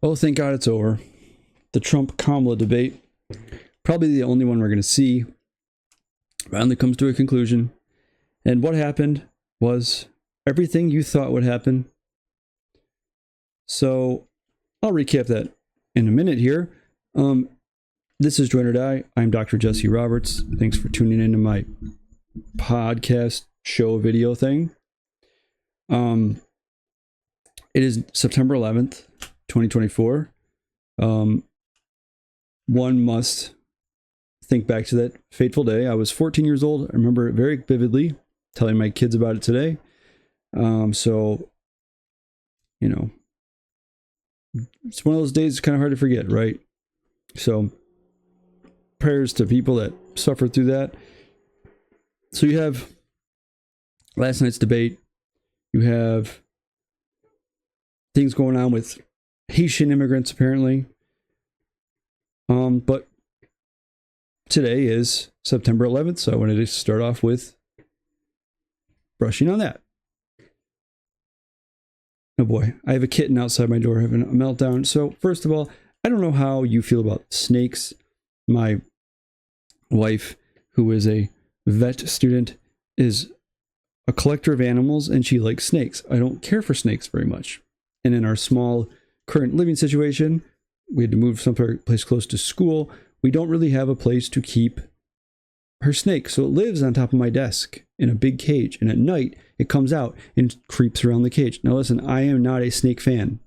Oh, thank God it's over. The Trump-Kamala debate, probably the only one we're going to see, finally comes to a conclusion. And what happened was everything you thought would happen. So I'll recap that in a minute here. This is Join or Die. I'm Dr. Jesse Roberts. Thanks for tuning into my podcast show video thing. It is September 11th, 2024. One must think back to that fateful day. I was 14 years old. I remember it very vividly, telling my kids about it today. So, you know, it's one of those days it's kind of hard to forget, right? So, prayers to people that suffered through that. So you have last night's debate. You have things going on with Haitian immigrants, apparently. But today is September 11th, so I wanted to start off with brushing on that. Oh boy, I have a kitten outside my door having a meltdown. So first of all, I don't know how you feel about snakes. My wife, who is a vet student, is a collector of animals, and she likes snakes. I don't care for snakes very much. And in our small current living situation, we had to move someplace close to school. We don't really have a place to keep her snake. So it lives on top of my desk in a big cage. And at night, it comes out and creeps around the cage. Now listen, I am not a snake fan.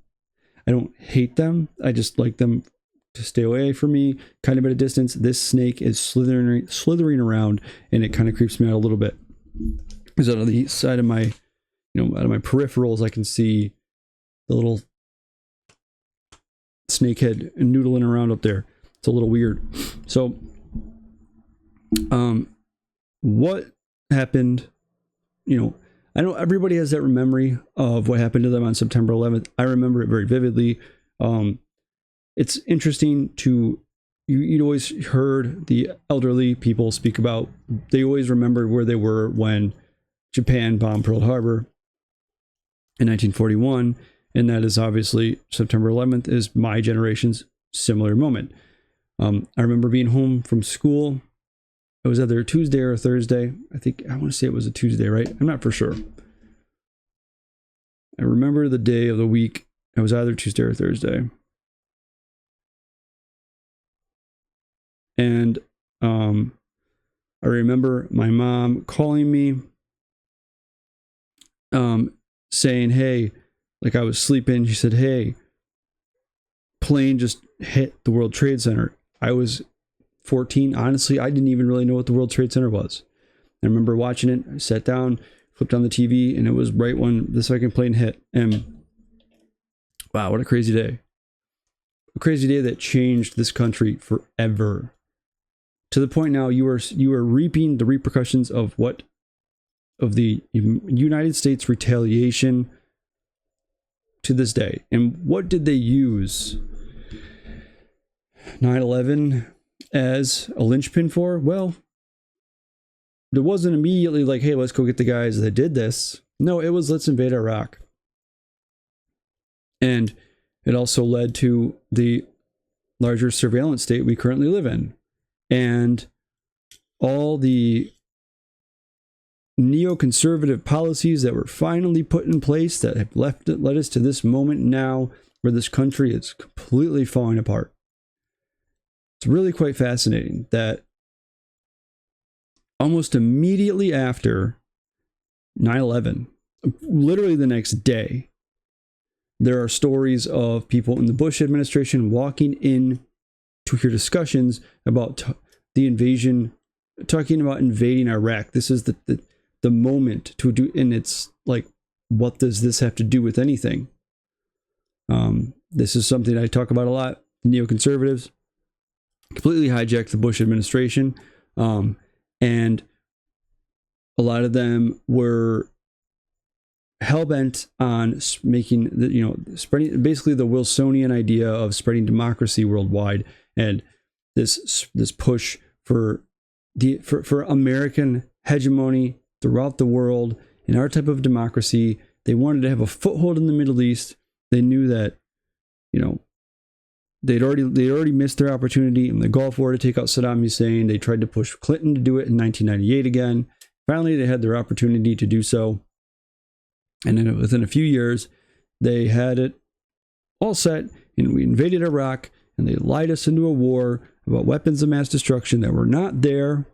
I don't hate them. I just like them to stay away from me, kind of at a distance. This snake is slithering around, and it kind of creeps me out a little bit. Because out of the side of my, out of my peripherals, I can see the little snakehead noodling around up there. It's a little weird. So, what happened? I know everybody has that memory of what happened to them on September 11th. I remember it very vividly. It's interesting you'd always heard the elderly people speak about, they always remembered where they were when Japan bombed Pearl Harbor in 1941. And that is obviously September 11th is my generation's similar moment. I remember being home from school. It was either Tuesday or Thursday. I want to say it was a Tuesday, right? I'm not for sure. I remember the day of the week. It was either Tuesday or Thursday. And I remember my mom calling me, saying, hey, like I was sleeping. She said, hey, plane just hit the World Trade Center. I was 14. Honestly, I didn't even really know what the World Trade Center was. I remember watching it. I sat down, flipped on the TV, and it was right when the second plane hit. And wow, what a crazy day. A crazy day that changed this country forever. To the point now you are reaping the repercussions of the United States retaliation to this day. And what did they use 9/11 as a linchpin for? Well, it wasn't immediately like, hey, let's go get the guys that did this. No, it was let's invade Iraq. And it also led to the larger surveillance state we currently live in. And all the neoconservative policies that were finally put in place that have led us to this moment now where this country is completely falling apart. It's really quite fascinating that almost immediately after 9/11, literally the next day, there are stories of people in the Bush administration walking in to hear discussions about the invasion, talking about invading Iraq. This is the moment to do, and it's like, what does this have to do with anything? This is something I talk about a lot. Neoconservatives completely hijacked the Bush administration, and a lot of them were hell-bent on making spreading basically the Wilsonian idea of spreading democracy worldwide, and this push for American hegemony throughout the world in our type of democracy. They wanted to have a foothold in the Middle East. They knew that they'd already missed their opportunity in the Gulf War to take out Saddam Hussein. They tried to push Clinton to do it in 1998 again. Finally, they had their opportunity to do so. And then within a few years, they had it all set, and we invaded Iraq, and they lied us into a war about weapons of mass destruction that were not there.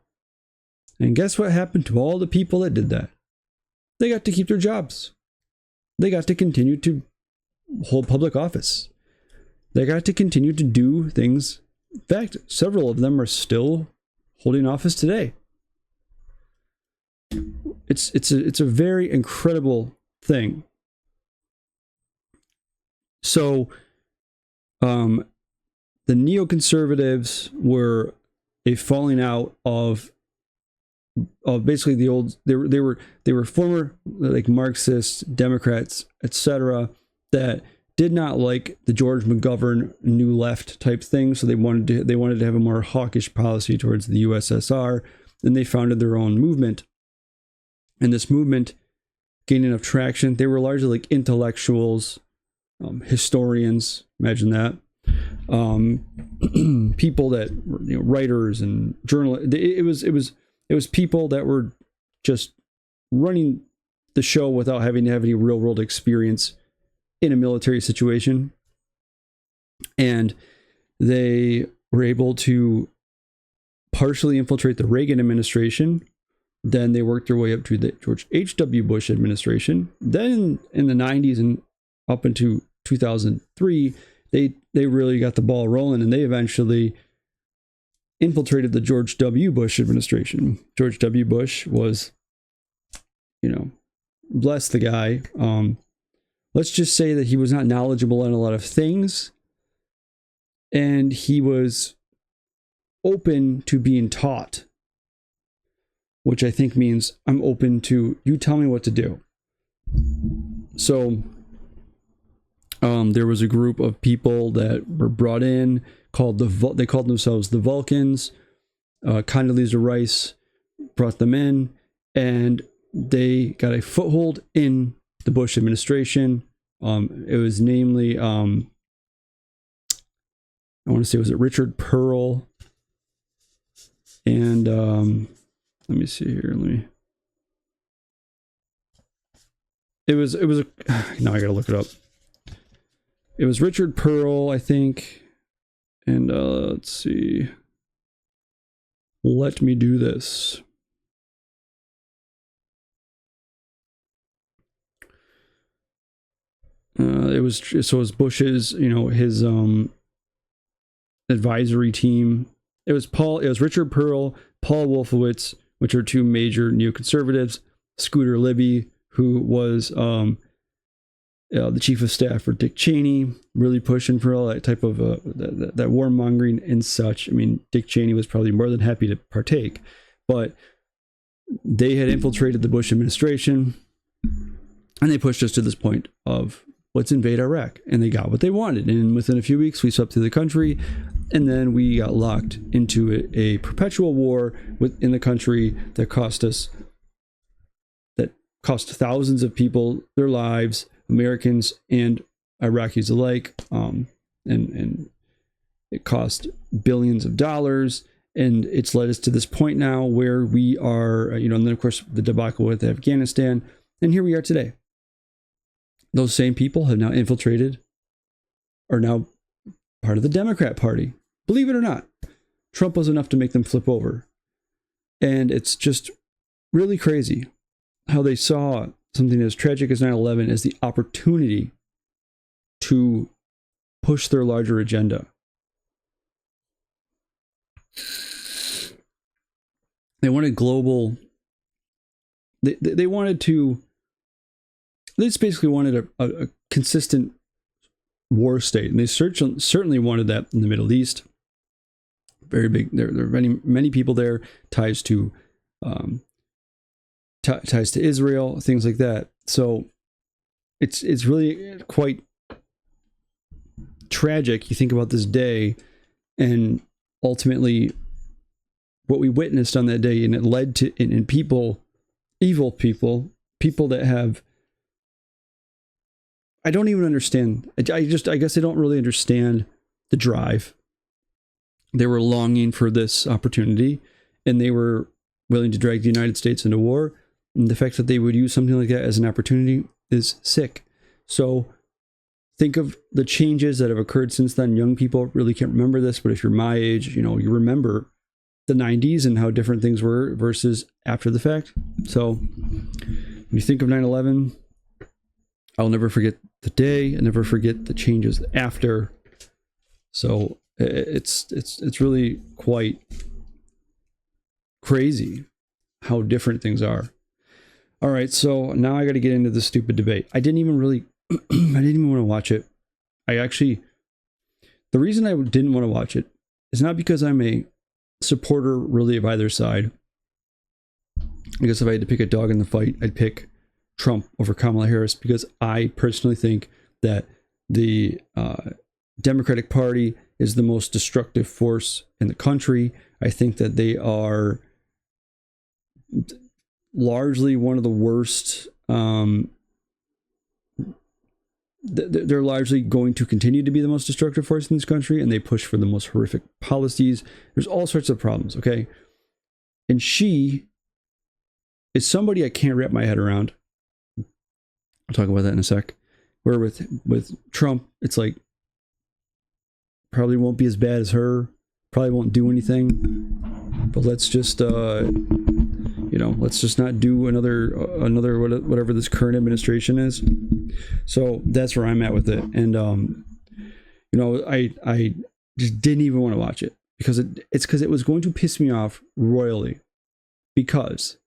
And guess what happened to all the people that did that? They got to keep their jobs. They got to continue to hold public office. They got to continue to do things. In fact, several of them are still holding office today. It's a very incredible thing. So, the neoconservatives were a falling out of basically the old. They were former like Marxists, Democrats, etc. that did not like the George McGovern New Left type thing, so they wanted to have a more hawkish policy towards the USSR, and they founded their own movement. And this movement gained enough traction. They were largely like intellectuals, historians. Imagine that. People that were, writers and journalists. It was people that were just running the show without having to have any real world experience in a military situation. And they were able to partially infiltrate the Reagan administration. Then they worked their way up to the George H.W. Bush administration. Then in the 90s and up into 2003, they really got the ball rolling, and they eventually infiltrated the George W. Bush administration. George W. Bush was, bless the guy. Let's just say that he was not knowledgeable on a lot of things, and he was open to being taught, which I think means I'm open to you tell me what to do. So there was a group of people that were brought in they called themselves the Vulcans. Condoleezza Rice brought them in, and they got a foothold in the Bush administration. It was namely, I want to say, was it Richard Pearl? And let me see here. Now I gotta look it up. It was Richard Pearl, I think. And let's see. Let me do this. It was Bush's, his advisory team. It was Richard Pearl, Paul Wolfowitz, which are two major neoconservatives, Scooter Libby, who was the chief of staff for Dick Cheney, really pushing for all that type of that warmongering and such. I mean, Dick Cheney was probably more than happy to partake, but they had infiltrated the Bush administration, and they pushed us to this point of let's invade Iraq, and they got what they wanted. And within a few weeks, we swept through the country, and then we got locked into a perpetual war within the country that cost thousands of people their lives, Americans and Iraqis alike, and it cost billions of dollars, and it's led us to this point now where we are, and then of course the debacle with Afghanistan, and here we are today. Those same people have now infiltrated, are now part of the Democrat Party. Believe it or not, Trump was enough to make them flip over, and it's just really crazy how they saw something as tragic as 9/11 as the opportunity to push their larger agenda. They wanted global. They wanted to. They just basically wanted a consistent war state, and they certainly wanted that in the Middle East. Very big. There are many people there. Ties to Israel, things like that. So it's really quite tragic. You think about this day, and ultimately what we witnessed on that day, and it led to in people, evil people that have. I don't even understand. I guess I don't really understand the drive. They were longing for this opportunity, and they were willing to drag the United States into war. And the fact that they would use something like that as an opportunity is sick. So think of the changes that have occurred since then. Young people really can't remember this, but if you're my age, you remember the 90s and how different things were versus after the fact. So when you think of 9/11, I'll never forget the day. I'll never forget the changes after. So it's really quite crazy how different things are. All right, so now I got to get into this stupid debate. I didn't even want to watch it. The reason I didn't want to watch it is not because I'm a supporter really of either side. I guess if I had to pick a dog in the fight, I'd pick Trump over Kamala Harris, because I personally think that the Democratic Party is the most destructive force in the country. I think that they are largely one of the worst. They're largely going to continue to be the most destructive force in this country, and they push for the most horrific policies. There's all sorts of problems, okay? And she is somebody I can't wrap my head around. I'll talk about that in a sec. Where with Trump, it's like, probably won't be as bad as her, probably won't do anything, but let's just let's just not do another whatever this current administration is. So that's where I'm at with it. And I just didn't even want to watch it, because it was going to piss me off royally, because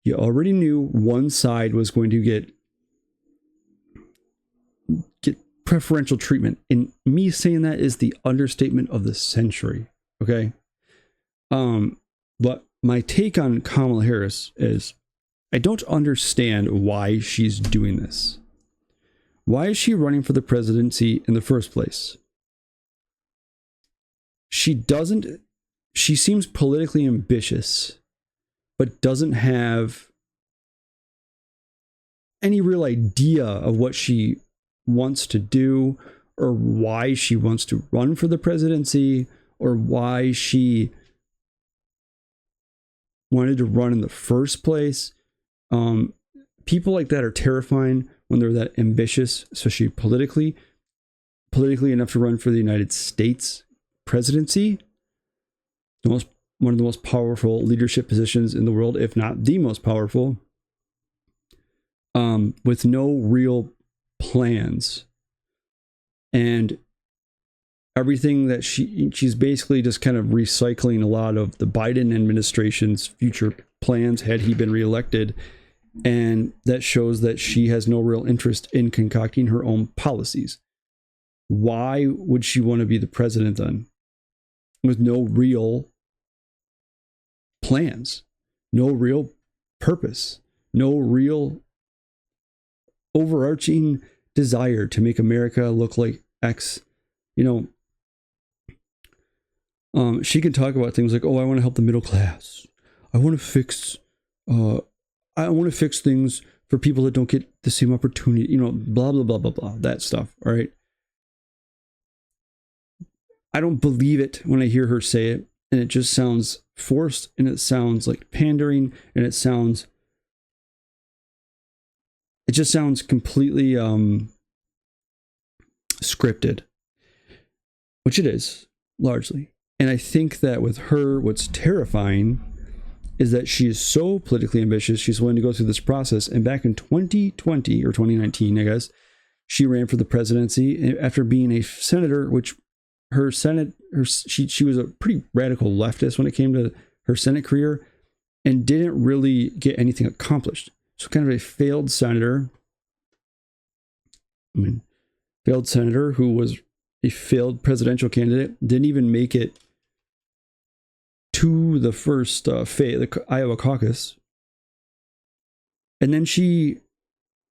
you already knew one side was going to get preferential treatment. And me saying that is the understatement of the century. Okay. But my take on Kamala Harris is, I don't understand why she's doing this. Why is she running for the presidency in the first place? She seems politically ambitious, but doesn't have any real idea of what she wants to do, or why she wants to run for the presidency, or why she wanted to run in the first place. People like that are terrifying when they're that ambitious, especially politically enough to run for the United States presidency, one of the most powerful leadership positions in the world, if not the most powerful, with no real plans, and everything that she's basically just kind of recycling a lot of the Biden administration's future plans had he been reelected. And that shows that she has no real interest in concocting her own policies. Why would she want to be the president then, with no real plans, no real purpose, no real overarching desire to make America look like X? She can talk about things like, oh, I want to help the middle class. I want to fix things for people that don't get the same opportunity, blah, blah, blah, blah, blah, that stuff. All right. I don't believe it when I hear her say it, and it just sounds forced, and it sounds like pandering, and it just sounds completely scripted, which it is largely. And I think that with her, what's terrifying is that she is so politically ambitious, she's willing to go through this process. And back in 2020 or 2019, I guess, she ran for the presidency after being a senator, which she was a pretty radical leftist when it came to her Senate career, and didn't really get anything accomplished. So kind of a failed senator. Failed senator who was a failed presidential candidate, didn't even make it to the first the Iowa caucus. And then she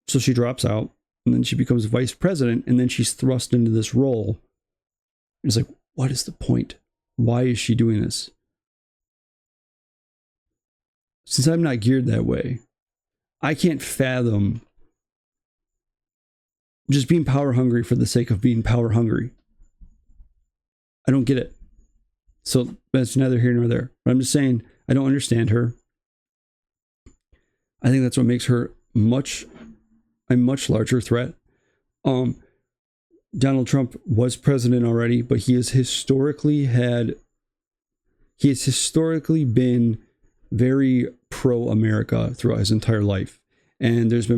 drops out, and then she becomes vice president, and then she's thrust into this role. It's like, what is the point? Why is she doing this? Since I'm not geared that way, I can't fathom just being power hungry for the sake of being power hungry. I don't get it. So that's neither here nor there. But I'm just saying, I don't understand her. I think that's what makes her a much larger threat. Donald Trump was president already, but he has historically been very pro-America throughout his entire life. And there's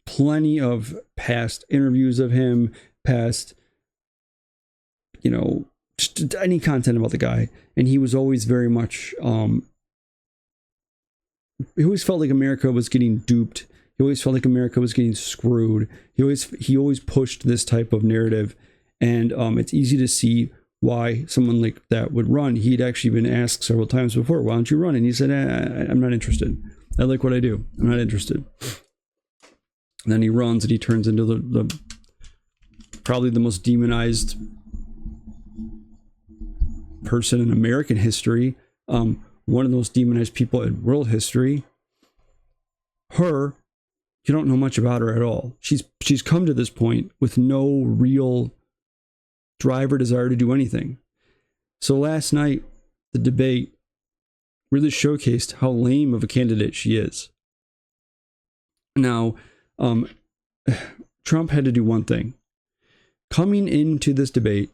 plenty of past interviews of him, past, just any content about the guy. And he was always very much, he always felt like America was getting duped. He always felt like America was getting screwed. He always pushed this type of narrative. And it's easy to see why someone like that would run. He'd actually been asked several times before, why don't you run? And he said, I'm not interested. I like what I do. I'm not interested. And then he runs and he turns into the probably the most demonized person in American history. One of the most demonized people in world history. Her, you don't know much about her at all. She's come to this point with no real drive or desire to do anything. So last night, the debate really showcased how lame of a candidate she is. Now, Trump had to do one thing. Coming into this debate,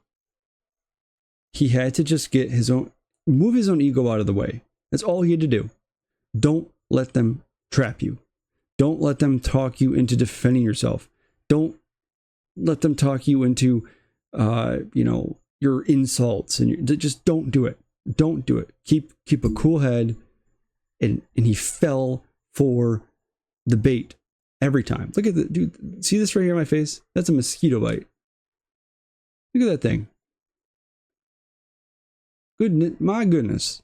he had to just move his own ego out of the way. That's all he had to do. Don't let them trap you. Don't let them talk you into defending yourself. Don't let them talk you into, your insults, and just don't do it. Don't do it. Keep a cool head. And he fell for the bait every time. Look at the dude. See this right here on my face? That's a mosquito bite. Look at that thing. My goodness.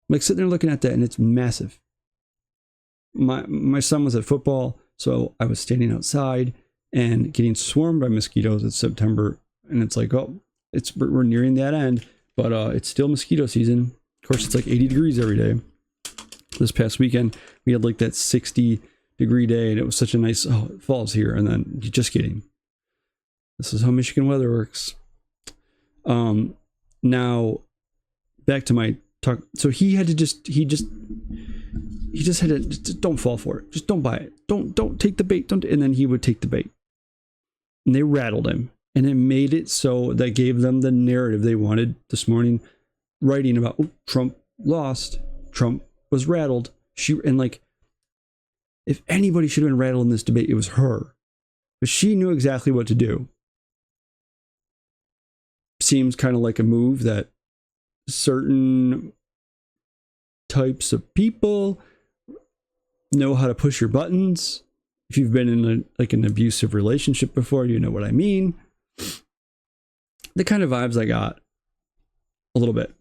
I'm like sitting there looking at that, and it's massive. My son was at football, so I was standing outside and getting swarmed by mosquitoes. It's September, and it's like, we're nearing that end, but it's still mosquito season. Of course, it's like 80 degrees every day. This past weekend, we had like that 60-degree day, and it was such a nice, it falls here, and then just kidding. This is how Michigan weather works. Now, back to my talk. So he had to just don't fall for it. Just don't buy it. Don't take the bait. And then he would take the bait. And they rattled him. And it made it so that gave them the narrative they wanted this morning, writing about, Trump lost. Trump was rattled. If anybody should have been rattled in this debate, it was her. But she knew exactly what to do. Seems kind of like a move that certain types of people know how to push your buttons. If you've been in an abusive relationship before, you know what I mean. The kind of vibes I got, a little bit.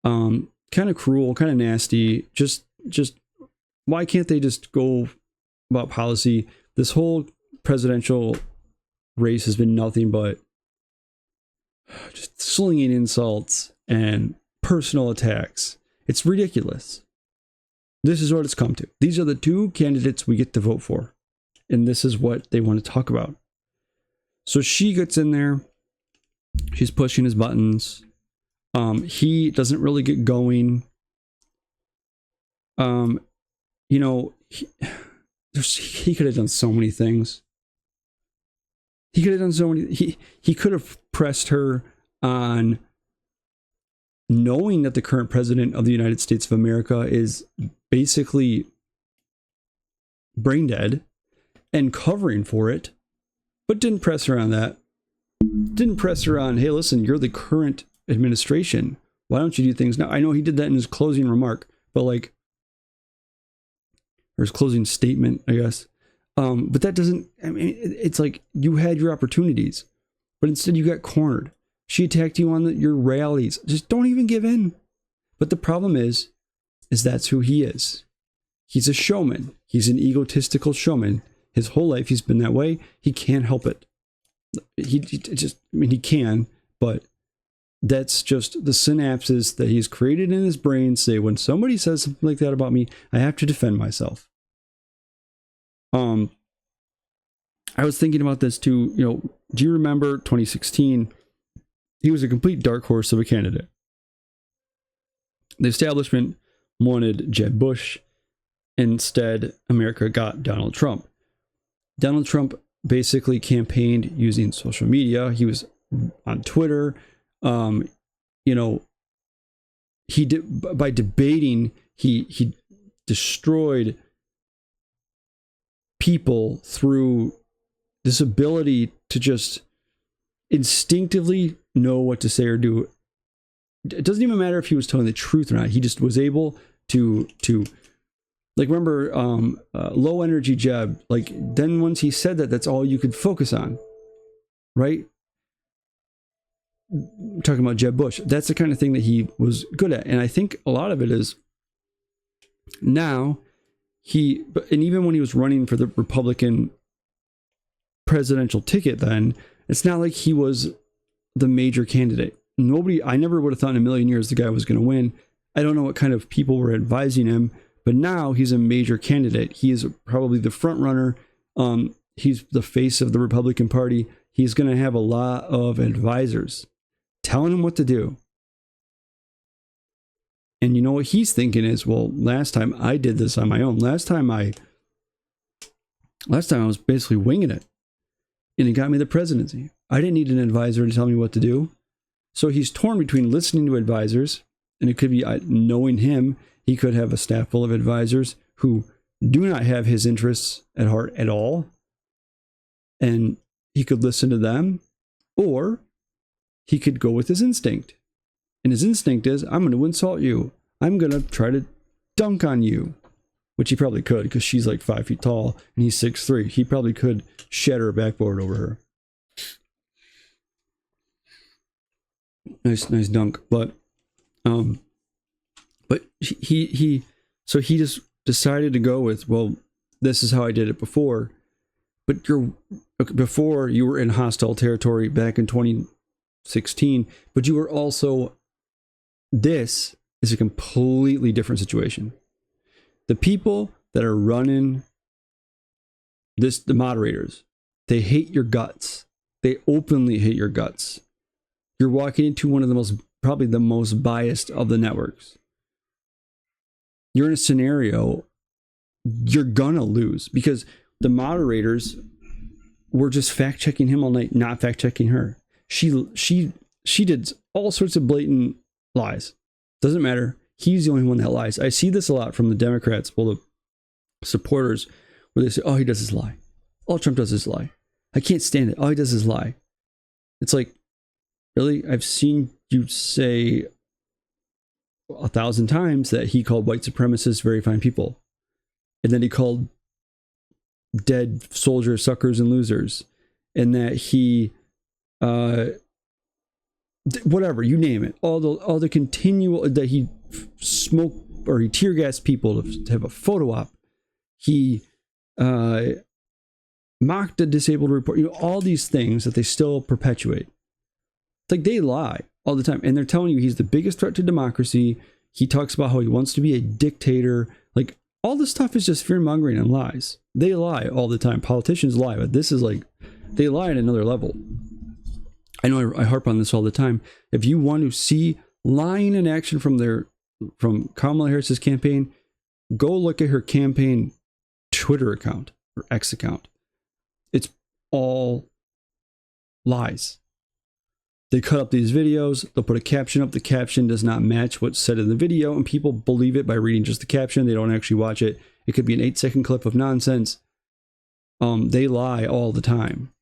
Kind of cruel, kind of nasty. Just why can't they just go about policy? This whole presidential race has been nothing but just slinging insults and personal attacks. It's ridiculous. This is what it's come to. These are the two candidates we get to vote for. And this is what they want to talk about. So she gets in there. She's pushing his buttons. He doesn't really get going. He could have done so many things. He could have done so many. He could have pressed her on knowing that the current president of the United States of America is basically brain dead and covering for it, but didn't press her on that. Didn't press her on, hey, listen, you're the current administration. Why don't you do things now? I know he did that in his closing remark, but or his closing statement, I guess. But that doesn't, it's like you had your opportunities, but instead you got cornered. She attacked you on your rallies. Just don't even give in. But the problem is that's who he is. He's a showman. He's an egotistical showman. His whole life he's been that way. He can't help it. He can, but that's just the synapses that he's created in his brain say, when somebody says something like that about me, I have to defend myself. I was thinking about this too, do you remember 2016? He was a complete dark horse of a candidate. The establishment wanted Jeb Bush. Instead, America got Donald Trump. Donald Trump basically campaigned using social media. He was on Twitter. He did, by debating, he destroyed people through this ability to just instinctively know what to say or do. It doesn't even matter if he was telling the truth or not. He just was able to like, remember low energy Jeb, like, then once he said that, that's all you could focus on, right? Talking about Jeb Bush, that's the kind of thing that he was good at. And I think a lot of it is now and even when he was running for the Republican presidential ticket, then it's not like he was the major candidate. I never would have thought in a million years the guy was going to win. I don't know what kind of people were advising him, but now he's a major candidate. He is probably the front runner. He's the face of the Republican Party. He's going to have a lot of advisors telling him what to do. And you know what he's thinking is, well, last time I did this on my own. Last time I was basically winging it, and it got me the presidency. I didn't need an advisor to tell me what to do. So he's torn between listening to advisors, and it could be knowing him. He could have a staff full of advisors who do not have his interests at heart at all, and he could listen to them, or he could go with his instinct. And his instinct is, I'm going to insult you. I'm going to try to dunk on you. Which he probably could, because she's like 5 feet tall and he's 6'3". He probably could shatter a backboard over her. Nice dunk. But he just decided to go with, well, this is how I did it before. But before you were in hostile territory back in 2016, but you were also, this is a completely different situation. The people that are running this, the moderators, they hate your guts. They openly hate your guts. You're walking into one of the probably the most biased of the networks. You're in a scenario, you're gonna lose, because the moderators were just fact checking him all night, not fact checking her. She did all sorts of blatant lies. Doesn't matter. He's the only one that lies. I see this a lot from the Democrats, well, the supporters, where they say, oh, he does his lie. All Trump does is lie. I can't stand it. All he does is lie. It's like, really? I've seen you say 1,000 times that he called white supremacists very fine people. And then he called dead soldiers suckers and losers. And that he, whatever, you name it. All the continual, that he smoked or he tear gassed people to have a photo op. He mocked a disabled report. All these things that they still perpetuate. It's like they lie all the time, and they're telling you he's the biggest threat to democracy. He talks about how he wants to be a dictator. Like, all this stuff is just fear mongering and lies. They lie all the time. Politicians lie, but this is like, they lie at another level. I know I harp on this all the time. If you want to see lying in action from Kamala Harris's campaign, go look at her campaign Twitter account or X account. It's all lies. They cut up these videos, they'll put a caption up. The caption does not match what's said in the video, and people believe it by reading just the caption. They don't actually watch it. It could be an 8-second clip of nonsense. They lie all the time.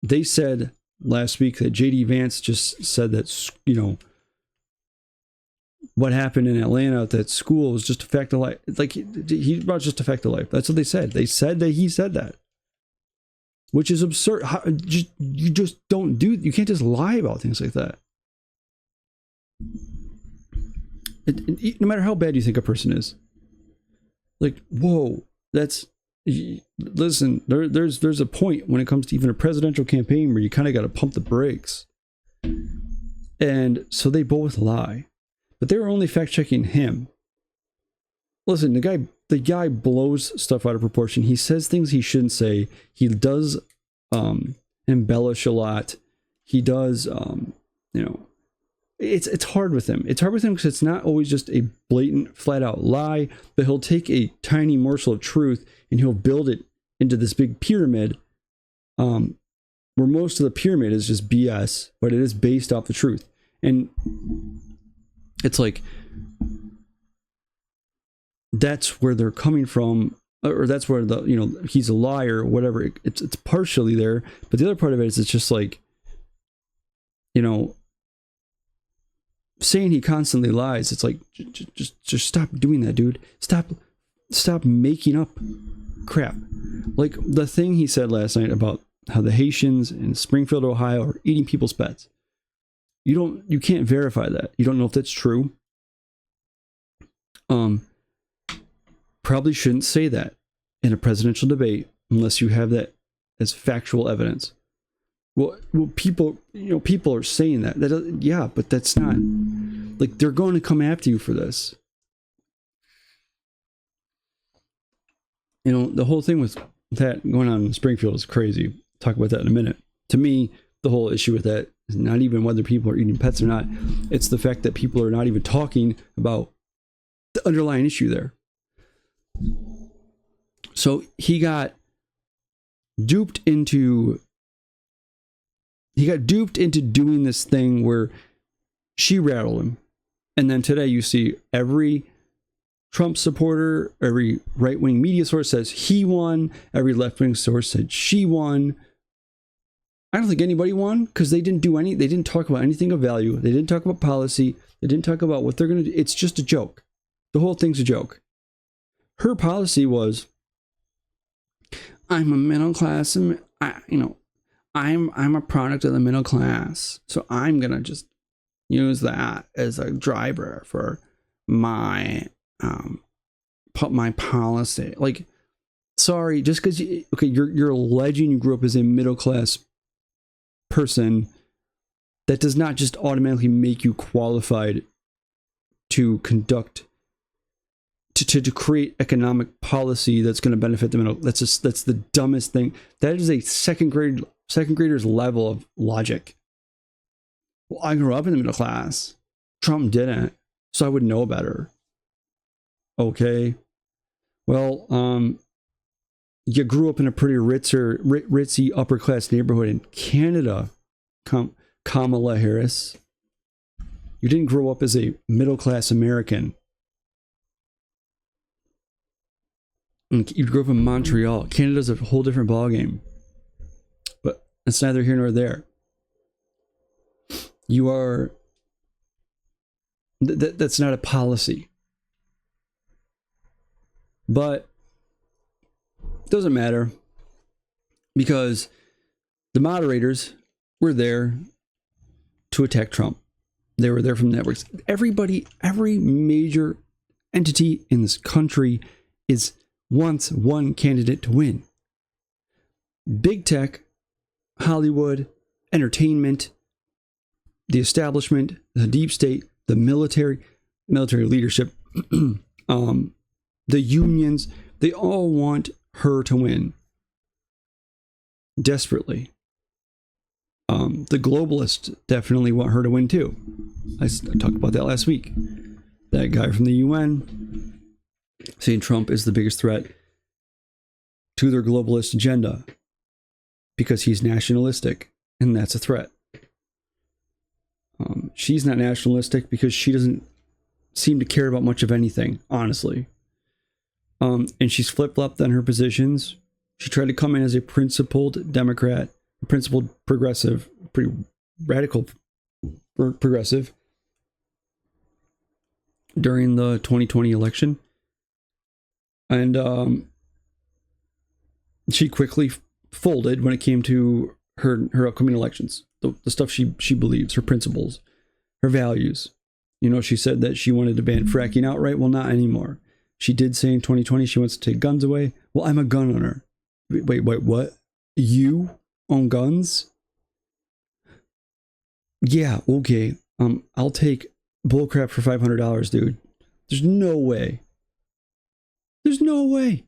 They said last week that JD Vance just said that, what happened in Atlanta at that school was just a fact of life. Like, he brought just a fact of life. That's what they said. They said that he said that, which is absurd. You just don't do. You can't just lie about things like that. No matter how bad you think a person is, like, whoa, that's. Listen, there's a point when it comes to even a presidential campaign where you kind of got to pump the brakes. And so they both lie. But they were only fact checking him. Listen, the guy blows stuff out of proportion. He says things he shouldn't say. He does, and embellish a lot. He does, you know, it's hard with him. It's hard with him because it's not always just a blatant, flat out lie, but he'll take a tiny morsel of truth and he'll build it into this big pyramid, where most of the pyramid is just BS, but it is based off the truth. And it's like, that's where they're coming from, or that's where the, you know, he's a liar or whatever. It's partially there, but the other part of it is it's just like, you know, saying he constantly lies. It's like, just stop doing that, dude. Stop making up crap. Like the thing he said last night about how the Haitians in Springfield, Ohio are eating people's pets. You can't verify that. You don't know if that's true. Probably shouldn't say that in a presidential debate unless you have that as factual evidence. Well, people are saying that. Yeah, but that's not, like, they're going to come after you for this. You know, the whole thing with that going on in Springfield is crazy. Talk about that in a minute. To me, the whole issue with that is not even whether people are eating pets or not. It's the fact that people are not even talking about the underlying issue there. So he got duped into doing this thing where she rattled him. And then today you see every Trump supporter, every right-wing media source says he won, every left-wing source said she won. I don't think anybody won because they didn't talk about anything of value. They didn't talk about policy. They didn't talk about what they're going to do. It's just a joke. The whole thing's a joke. Her policy was, I'm a middle class, I'm a product of the middle class, so I'm gonna just use that as a driver for my policy. Like, sorry, just because you're alleging you grew up as a middle class person, that does not just automatically make you qualified to conduct, to create economic policy that's going to benefit the middle. That's the dumbest thing. That is a second grader's level of logic. Well, I grew up in the middle class. Trump didn't, so I would know better. Okay. Well, you grew up in a pretty ritzy upper class neighborhood in Canada, Kamala Harris. You didn't grow up as a middle class American. You grew up in Montreal. Canada's a whole different ballgame. But it's neither here nor there. You are... That's not a policy. But it doesn't matter. Because the moderators were there to attack Trump. They were there from networks. Everybody, every major entity in this country wants one candidate to win. Big tech, Hollywood, entertainment, the establishment, the deep state, the military leadership, the unions, they all want her to win. Desperately. The globalists definitely want her to win too. I talked about that last week. That guy from the UN saying Trump is the biggest threat to their globalist agenda because he's nationalistic, and that's a threat. She's not nationalistic because she doesn't seem to care about much of anything, honestly. And she's flip-flopped on her positions. She tried to come in as a principled Democrat, a principled progressive, pretty radical progressive during the 2020 election. And she quickly folded when it came to her upcoming elections. The stuff she believes, her principles, her values. You know, she said that she wanted to ban fracking outright. Well, not anymore. She did say in 2020 she wants to take guns away. Well, I'm a gun owner. Wait, what? You own guns? Yeah, okay. I'll take bullcrap for $500, dude. There's no way. There's no way.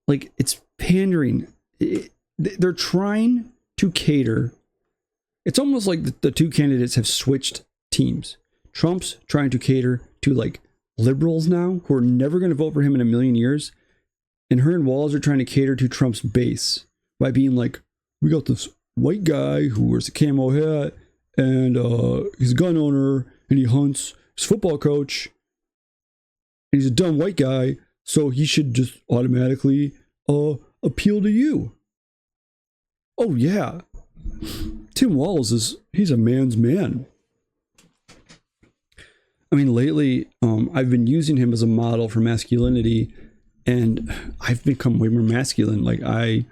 like it's pandering. They're trying to cater. It's almost like the two candidates have switched teams. Trump's trying to cater to like liberals now who are never going to vote for him in a million years. And her and Walz are trying to cater to Trump's base by being like, we got this white guy who wears a camo hat and he's a gun owner and he hunts. He's a football coach and he's a dumb white guy, so he should just automatically appeal to you. Oh yeah, Tim Walz he's a man's man. I mean, lately I've been using him as a model for masculinity, and I've become way more masculine. Like I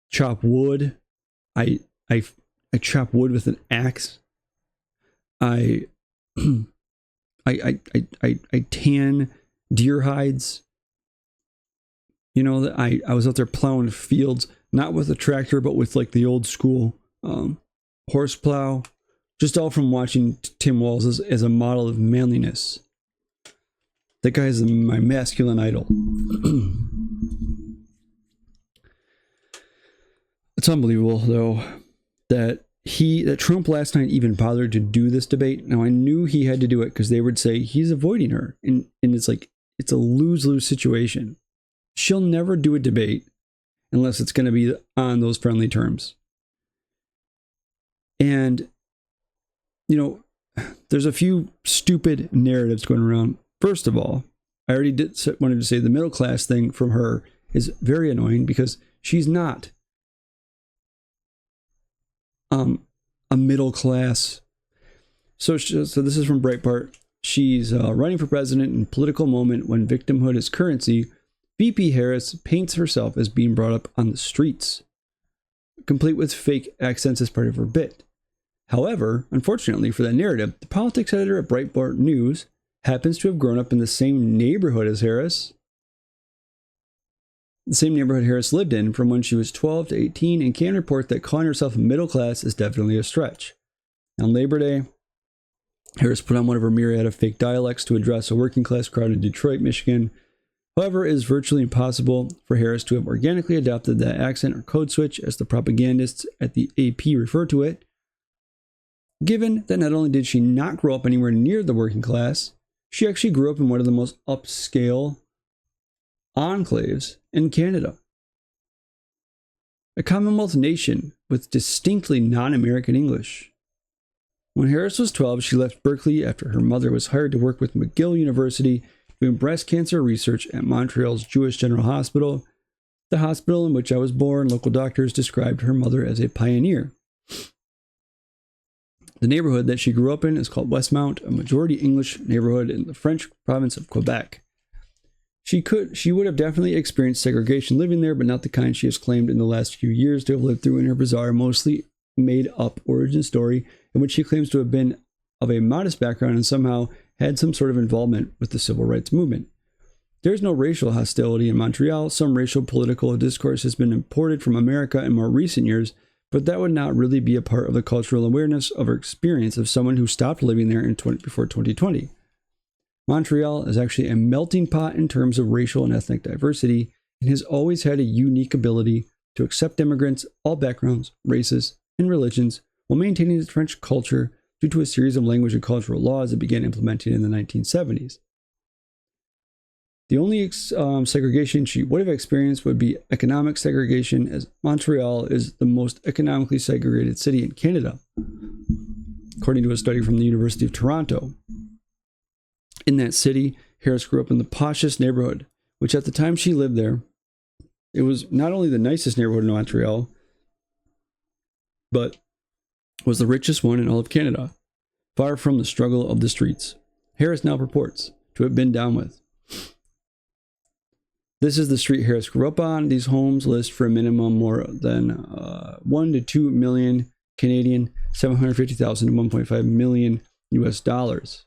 chop wood, I chop wood with an axe. I tan deer hides. You know, I was out there plowing fields, not with a tractor, but with like the old school horse plow. Just all from watching Tim Walz as a model of manliness. That guy is my masculine idol. It's unbelievable, though, that Trump last night even bothered to do this debate. Now, I knew he had to do it because they would say he's avoiding her. And it's like, it's a lose-lose situation. She'll never do a debate unless it's going to be on those friendly terms. And, you know, there's a few stupid narratives going around. First of all, I already wanted to say the middle class thing from her is very annoying because she's not a middle class. So this is from Breitbart. She's running for president in a political moment when victimhood is currency. VP Harris paints herself as being brought up on the streets, complete with fake accents as part of her bit. However, unfortunately for that narrative, the politics editor at Breitbart News happens to have grown up in the same neighborhood as Harris. The same neighborhood Harris lived in from when she was 12 to 18, and can report that calling herself middle class is definitely a stretch. On Labor Day, Harris put on one of her myriad of fake dialects to address a working class crowd in Detroit, Michigan. However, it is virtually impossible for Harris to have organically adopted that accent or code switch, as the propagandists at the AP refer to it, given that not only did she not grow up anywhere near the working class, she actually grew up in one of the most upscale enclaves in Canada. A Commonwealth nation with distinctly non-American English. When Harris was 12, she left Berkeley after her mother was hired to work with McGill University doing breast cancer research at Montreal's Jewish General Hospital, the hospital in which I was born. Local doctors described her mother as a pioneer. The neighborhood that she grew up in is called Westmount, a majority English neighborhood in the French province of Quebec. She would have definitely experienced segregation living there, but not the kind she has claimed in the last few years to have lived through in her bizarre, mostly made-up origin story, in which she claims to have been of a modest background and somehow had some sort of involvement with the civil rights movement. There is no racial hostility in Montreal. Some racial political discourse has been imported from America in more recent years, but that would not really be a part of the cultural awareness of her experience of someone who stopped living there before 2020. Montreal is actually a melting pot in terms of racial and ethnic diversity, and has always had a unique ability to accept immigrants, all backgrounds, races, and religions, while maintaining its French culture due to a series of language and cultural laws that began implementing in the 1970s. The only segregation she would have experienced would be economic segregation, as Montreal is the most economically segregated city in Canada, according to a study from the University of Toronto. In that city, Harris grew up in the poshest neighborhood, which at the time she lived there, it was not only the nicest neighborhood in Montreal, but was the richest one in all of Canada, far from the struggle of the streets. Harris now purports to have been down with. This is the street Harris grew up on. These homes list for a minimum more than 1 to 2 million Canadian, 750,000 to 1.5 million US dollars.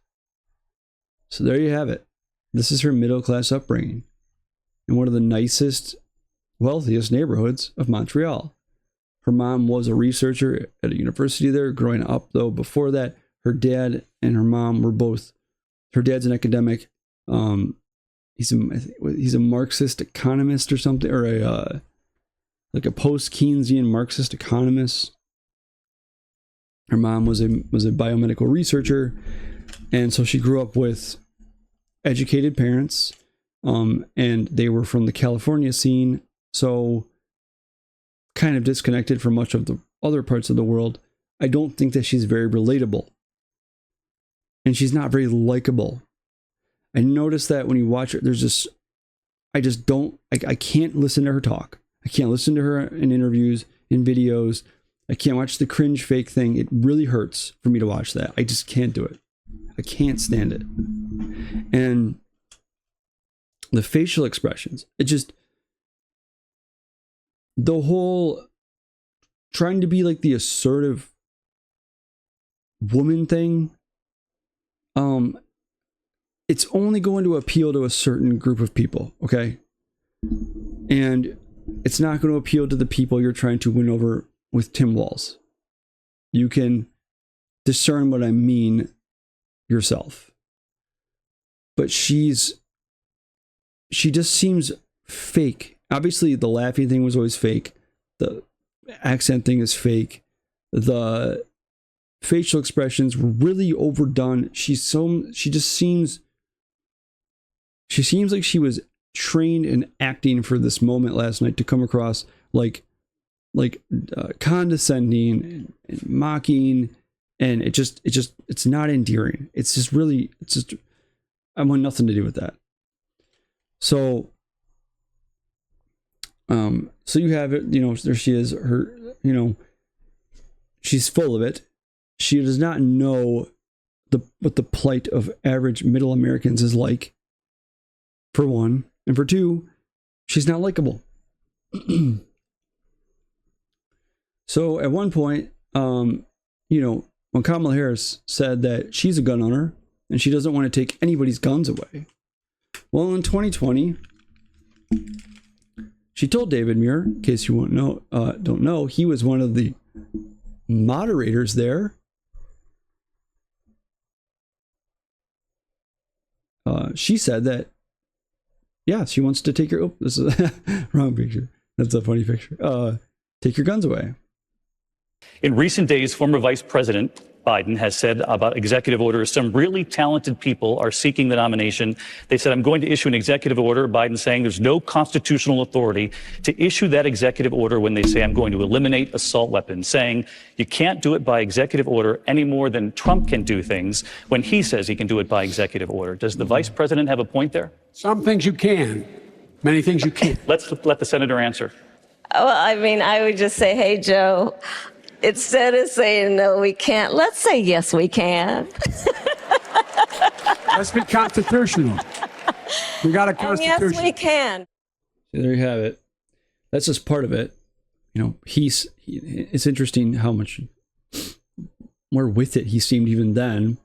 So there you have it. This is her middle class upbringing in one of the nicest, wealthiest neighborhoods of Montreal. Her mom was a researcher at a university there. Growing up, though, before that, her dad and her mom were both, her dad's an academic, he's a Marxist economist or something, or a like a post-Keynesian Marxist economist. Her mom was a biomedical researcher, and so she grew up with educated parents, and they were from the California scene, so kind of disconnected from much of the other parts of the world. I don't think that she's very relatable, and she's not very likable. I noticed that when you watch her, I can't listen to her talk. I can't listen to her in interviews, in videos. I can't watch the cringe fake thing. It really hurts for me to watch that. I just can't do it. I can't stand it. And the facial expressions, the whole trying to be like the assertive woman thing, it's only going to appeal to a certain group of people, okay? And it's not going to appeal to the people you're trying to win over with Tim Walz. You can discern what I mean yourself. But she just seems fake. Obviously, the laughing thing was always fake. The accent thing is fake. The facial expressions were really overdone. She seems like she was trained in acting for this moment last night to come across like condescending and mocking, and it's not endearing. I want nothing to do with that. So you have it, there she is, she's full of it. She does not know what the plight of average middle Americans is like, for one. And for two, she's not likable. So at one point, when Kamala Harris said that she's a gun owner and she doesn't want to take anybody's guns away. Well, in 2020, she told David Muir, in case you don't know, he was one of the moderators there. She said that, yeah, she wants to take your... Oh, this is a wrong picture. That's a funny picture. Take your guns away. In recent days, former Vice President Biden has said about executive orders, some really talented people are seeking the nomination. They said, I'm going to issue an executive order. Biden saying there's no constitutional authority to issue that executive order when they say I'm going to eliminate assault weapons, saying you can't do it by executive order any more than Trump can do things when he says he can do it by executive order. Does the vice president have a point there? Some things you can, many things you can't. Let's let the senator answer. Well, I mean, I would just say, hey, Joe, instead of saying, no, we can't, let's say, yes, we can. Let's be constitutional. We got a constitution. And yes, we can. So there you have it. That's just part of it. It's interesting how much more with it he seemed even then.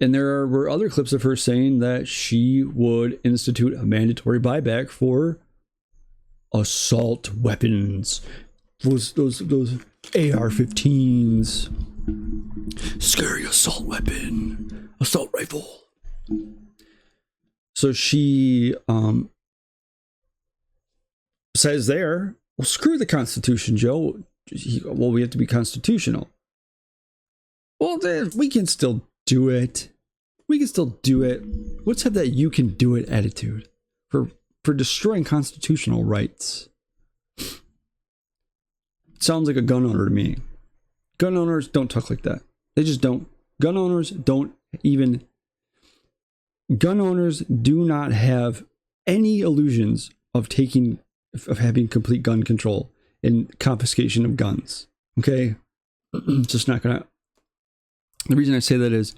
And there were other clips of her saying that she would institute a mandatory buyback for assault weapons. Those AR-15s, scary assault weapon, assault rifle. So she says there, well, screw the Constitution, Joe. Well, we have to be constitutional. Well, then we can still do it. We can still do it. Let's have that you can do it attitude for destroying constitutional rights. Sounds like a gun owner to me. Gun owners don't talk like that. They just don't. Gun owners do not have any illusions of having complete gun control and confiscation of guns. Okay? It's just not gonna. The reason I say that is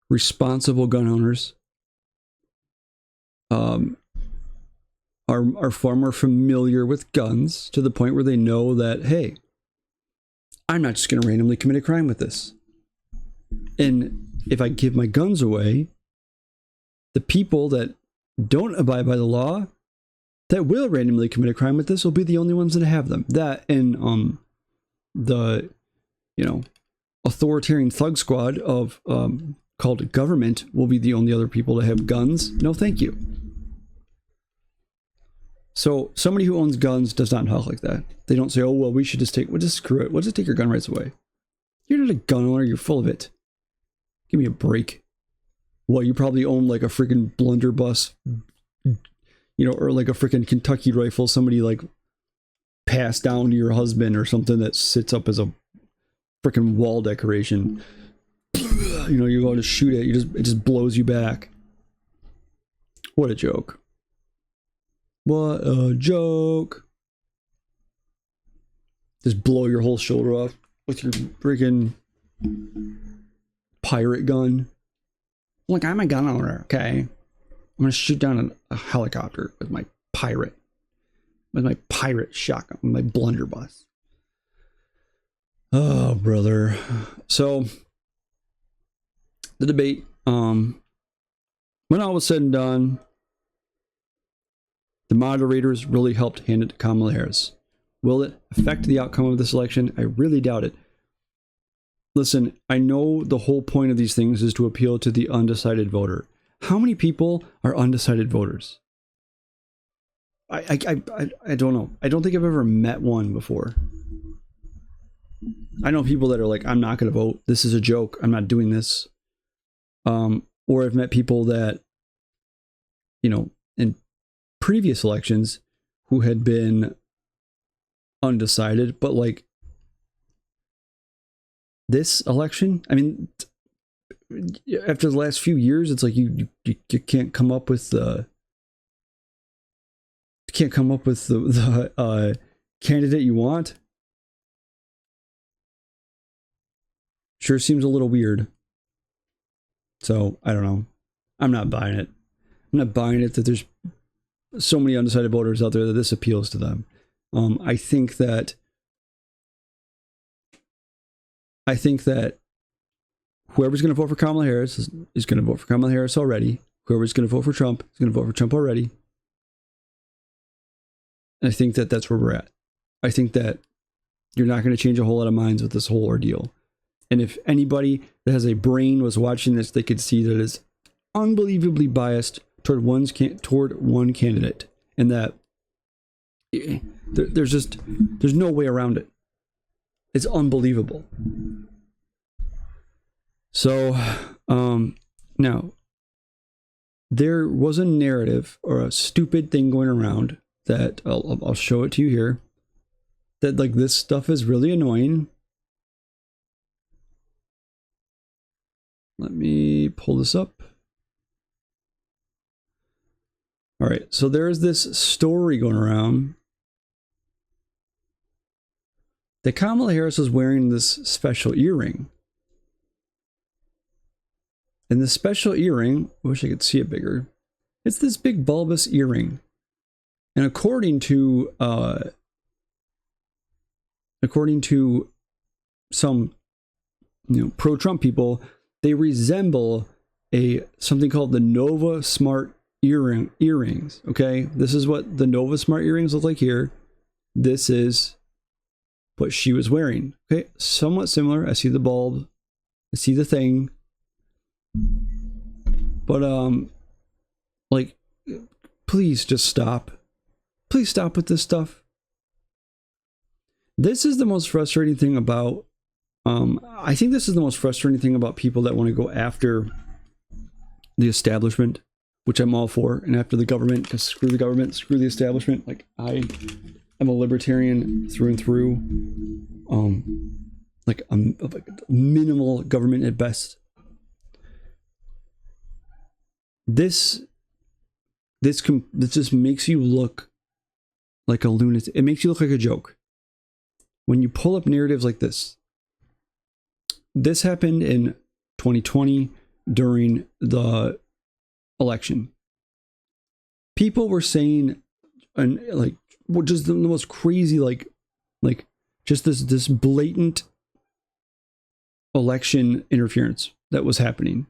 responsible gun owners are far more familiar with guns to the point where they know that, hey, I'm not just going to randomly commit a crime with this. And if I give my guns away, the people that don't abide by the law that will randomly commit a crime with this will be the only ones that have them. That and the authoritarian thug squad of called government will be the only other people to have guns. No, thank you. So somebody who owns guns does not talk like that. They don't say, oh, well, we should just screw it. We'll just take your gun rights away. You're not a gun owner. You're full of it. Give me a break. Well, you probably own like a freaking blunderbuss, or like a freaking Kentucky rifle somebody like passed down to your husband or something that sits up as a freaking wall decoration. You go to shoot it, it just blows you back. What a joke. What a joke. Just blow your whole shoulder off with your freaking pirate gun. Look, I'm a gun owner, okay? I'm gonna shoot down a helicopter with my pirate shotgun, with my blunderbuss. Oh, brother. So the debate, when all was said and done, the moderators really helped hand it to Kamala Harris. Will it affect the outcome of this election? I really doubt it. Listen, I know the whole point of these things is to appeal to the undecided voter. How many people are undecided voters? I don't know. I don't think I've ever met one before. I know people that are like, I'm not going to vote. This is a joke. I'm not doing this. Or I've met people that, in previous elections who had been undecided, but like this election, I mean, after the last few years, it's like you can't come up with the candidate you want. Sure seems a little weird. So I don't know. I'm not buying it. I'm not buying it that there's so many undecided voters out there that this appeals to them. I think that whoever's going to vote for Kamala Harris is going to vote for Kamala Harris already. Whoever's going to vote for Trump is going to vote for Trump already. And I think that that's where we're at. I think that you're not going to change a whole lot of minds with this whole ordeal. And if anybody that has a brain was watching this, they could see that it's unbelievably biased toward one candidate, and that there's no way around it. It's unbelievable. So now there was a narrative or a stupid thing going around that I'll show it to you here, that like this stuff is really annoying. Let me pull this up. All right, so there's this story going around that Kamala Harris was wearing this special earring. And the special earring, I wish I could see it bigger. It's this big bulbous earring. And according to some pro-Trump people, they resemble something called the Nova Smart earrings. Okay, this is what the Nova Smart earrings look like here. This is what she was wearing. Okay, somewhat similar. I see the bulb, I see the thing, but like, please just stop. Please stop with this stuff. This is the most frustrating thing about I think this is the most frustrating thing about people that want to go after the establishment, which I'm all for, and after the government, because screw the government, screw the establishment. Like, I am a libertarian through and through. Like minimal government at best. This just makes you look like a lunatic. It makes you look like a joke when you pull up narratives like this. This happened in 2020 during the election. People were saying, and like, just the most crazy, like just this blatant election interference that was happening.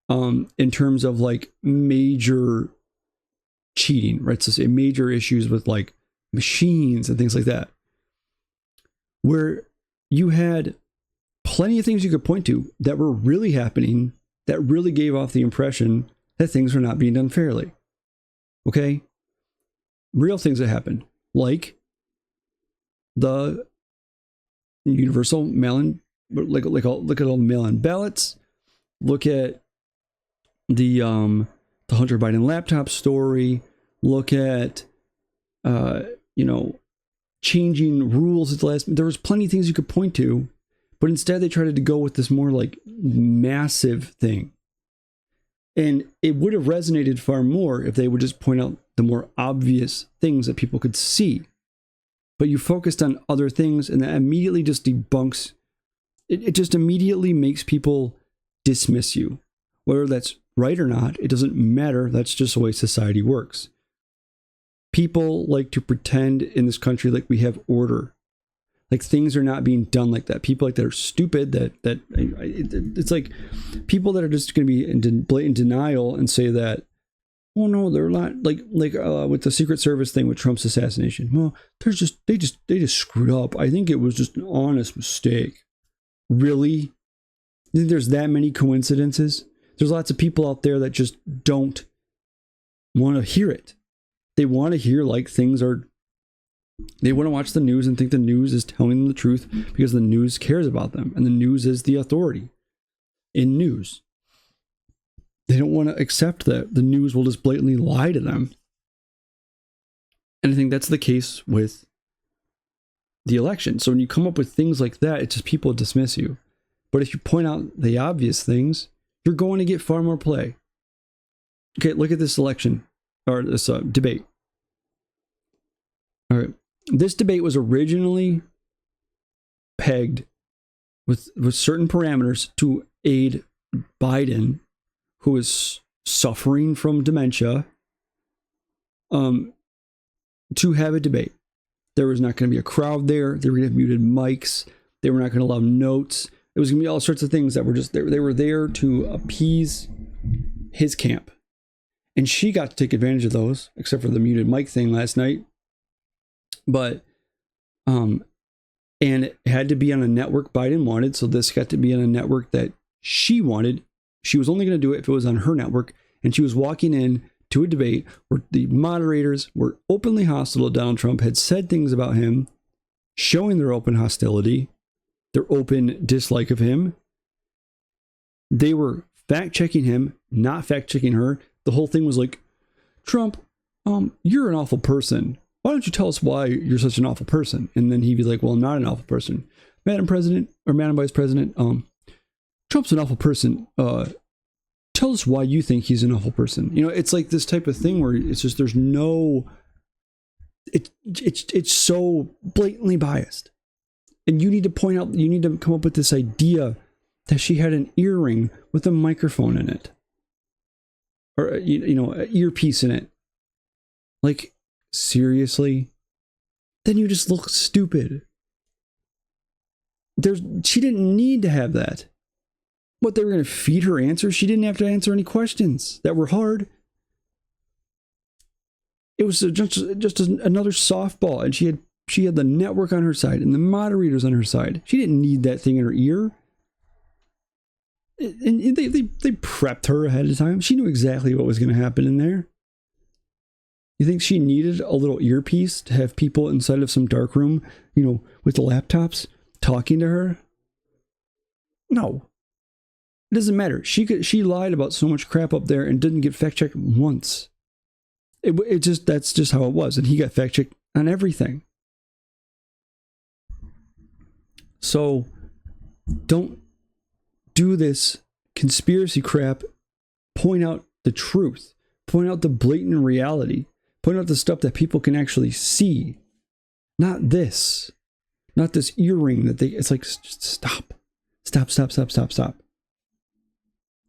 In terms of like major cheating, right? So say major issues with like machines and things like that, where you had plenty of things you could point to that were really happening that really gave off the impression that things were not being done fairly. Okay? Real things that happened, like the universal mail-in, look at all the mail-in ballots. Look at the Hunter Biden laptop story. Look at changing rules at the last. There was plenty of things you could point to, but instead they tried to go with this more like massive thing. And it would have resonated far more if they would just point out the more obvious things that people could see. But you focused on other things, and that immediately just debunks. It just immediately makes people dismiss you. Whether that's right or not, it doesn't matter. That's just the way society works. People like to pretend in this country like we have order. Like things are not being done like that. People like that are stupid. It's like people that are just going to be in blatant denial and say that, oh no, they're not like with the Secret Service thing with Trump's assassination. Well, they just screwed up. I think it was just an honest mistake. Really? You think there's that many coincidences? There's lots of people out there that just don't want to hear it. They want to hear like things are. They want to watch the news and think the news is telling them the truth because the news cares about them, and the news is the authority in news. They don't want to accept that the news will just blatantly lie to them. And I think that's the case with the election. So when you come up with things like that, it's just people dismiss you. But if you point out the obvious things, you're going to get far more play. Okay, look at this election, or this debate. All right. This debate was originally pegged with certain parameters to aid Biden, who is suffering from dementia, to have a debate. There was not going to be a crowd there. They were going to have muted mics. They were not going to allow notes. It was going to be all sorts of things that were just, they were there to appease his camp. And she got to take advantage of those, except for the muted mic thing last night. But, and it had to be on a network Biden wanted. So this got to be on a network that she wanted. She was only going to do it if it was on her network. And she was walking in to a debate where the moderators were openly hostile to Donald Trump, had said things about him, showing their open hostility, their open dislike of him. They were fact-checking him, not fact-checking her. The whole thing was like, Trump, you're an awful person. Why don't you tell us why you're such an awful person? And then he'd be like, well, I'm not an awful person. Madam President, or Madam Vice President, Trump's an awful person. Tell us why you think he's an awful person. You know, it's like this type of thing where it's just, there's no, it's so blatantly biased. And you need to point out, you need to come up with this idea that she had an earring with a microphone in it. Or, an earpiece in it. Like, seriously? Then you just look stupid. She didn't need to have that. What, they were going to feed her answers? She didn't have to answer any questions that were hard. It was just another softball, and she had the network on her side and the moderators on her side. She didn't need that thing in her ear. And they prepped her ahead of time. She knew exactly what was going to happen in there. You think she needed a little earpiece to have people inside of some dark room, with the laptops talking to her? No. It doesn't matter. She lied about so much crap up there and didn't get fact checked once. That's just how it was. And he got fact checked on everything. So don't do this conspiracy crap. Point out the truth. Point out the blatant reality. Point out the stuff that people can actually see. Not this. Not this earring that it's like, just stop. Stop.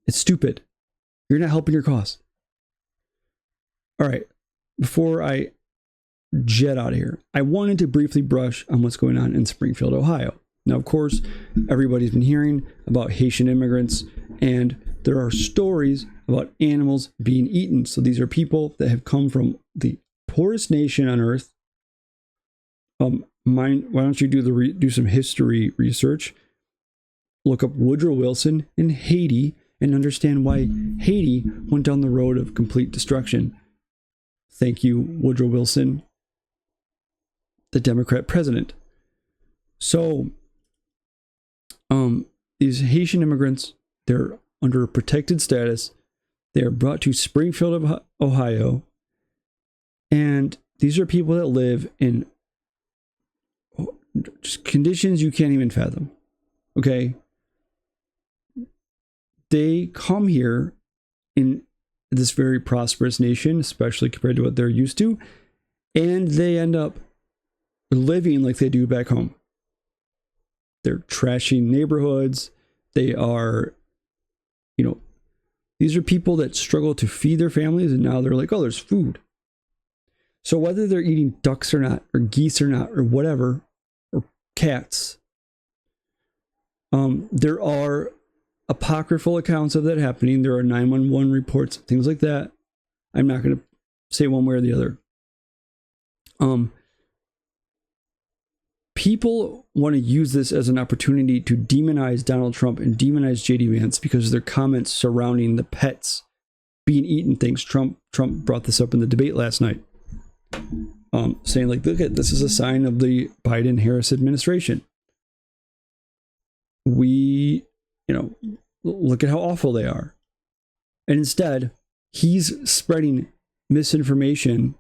It's stupid. You're not helping your cause. All right. Before I jet out of here, I wanted to briefly brush on what's going on in Springfield, Ohio. Now, of course, everybody's been hearing about Haitian immigrants, and there are stories about animals being eaten. So these are people that have come from the poorest nation on earth. Why don't you do some history research? Look up Woodrow Wilson in Haiti and understand why Haiti went down the road of complete destruction. Thank you, Woodrow Wilson, the Democrat president. So, these Haitian immigrants, they're under a protected status. They are brought to Springfield, Ohio. And these are people that live in just conditions you can't even fathom. Okay? They come here in this very prosperous nation, especially compared to what they're used to, and they end up living like they do back home. They're trashing neighborhoods. They are, these are people that struggle to feed their families, and now they're like, oh, there's food. So whether they're eating ducks or not, or geese or not, or whatever, or cats, there are apocryphal accounts of that happening. There are 911 reports, things like that. I'm not going to say one way or the other. People want to use this as an opportunity to demonize Donald Trump and demonize JD Vance because of their comments surrounding the pets being eaten things. Trump brought this up in the debate last night, saying like, look at this is a sign of the Biden-Harris administration. We, look at how awful they are. And instead, he's spreading misinformation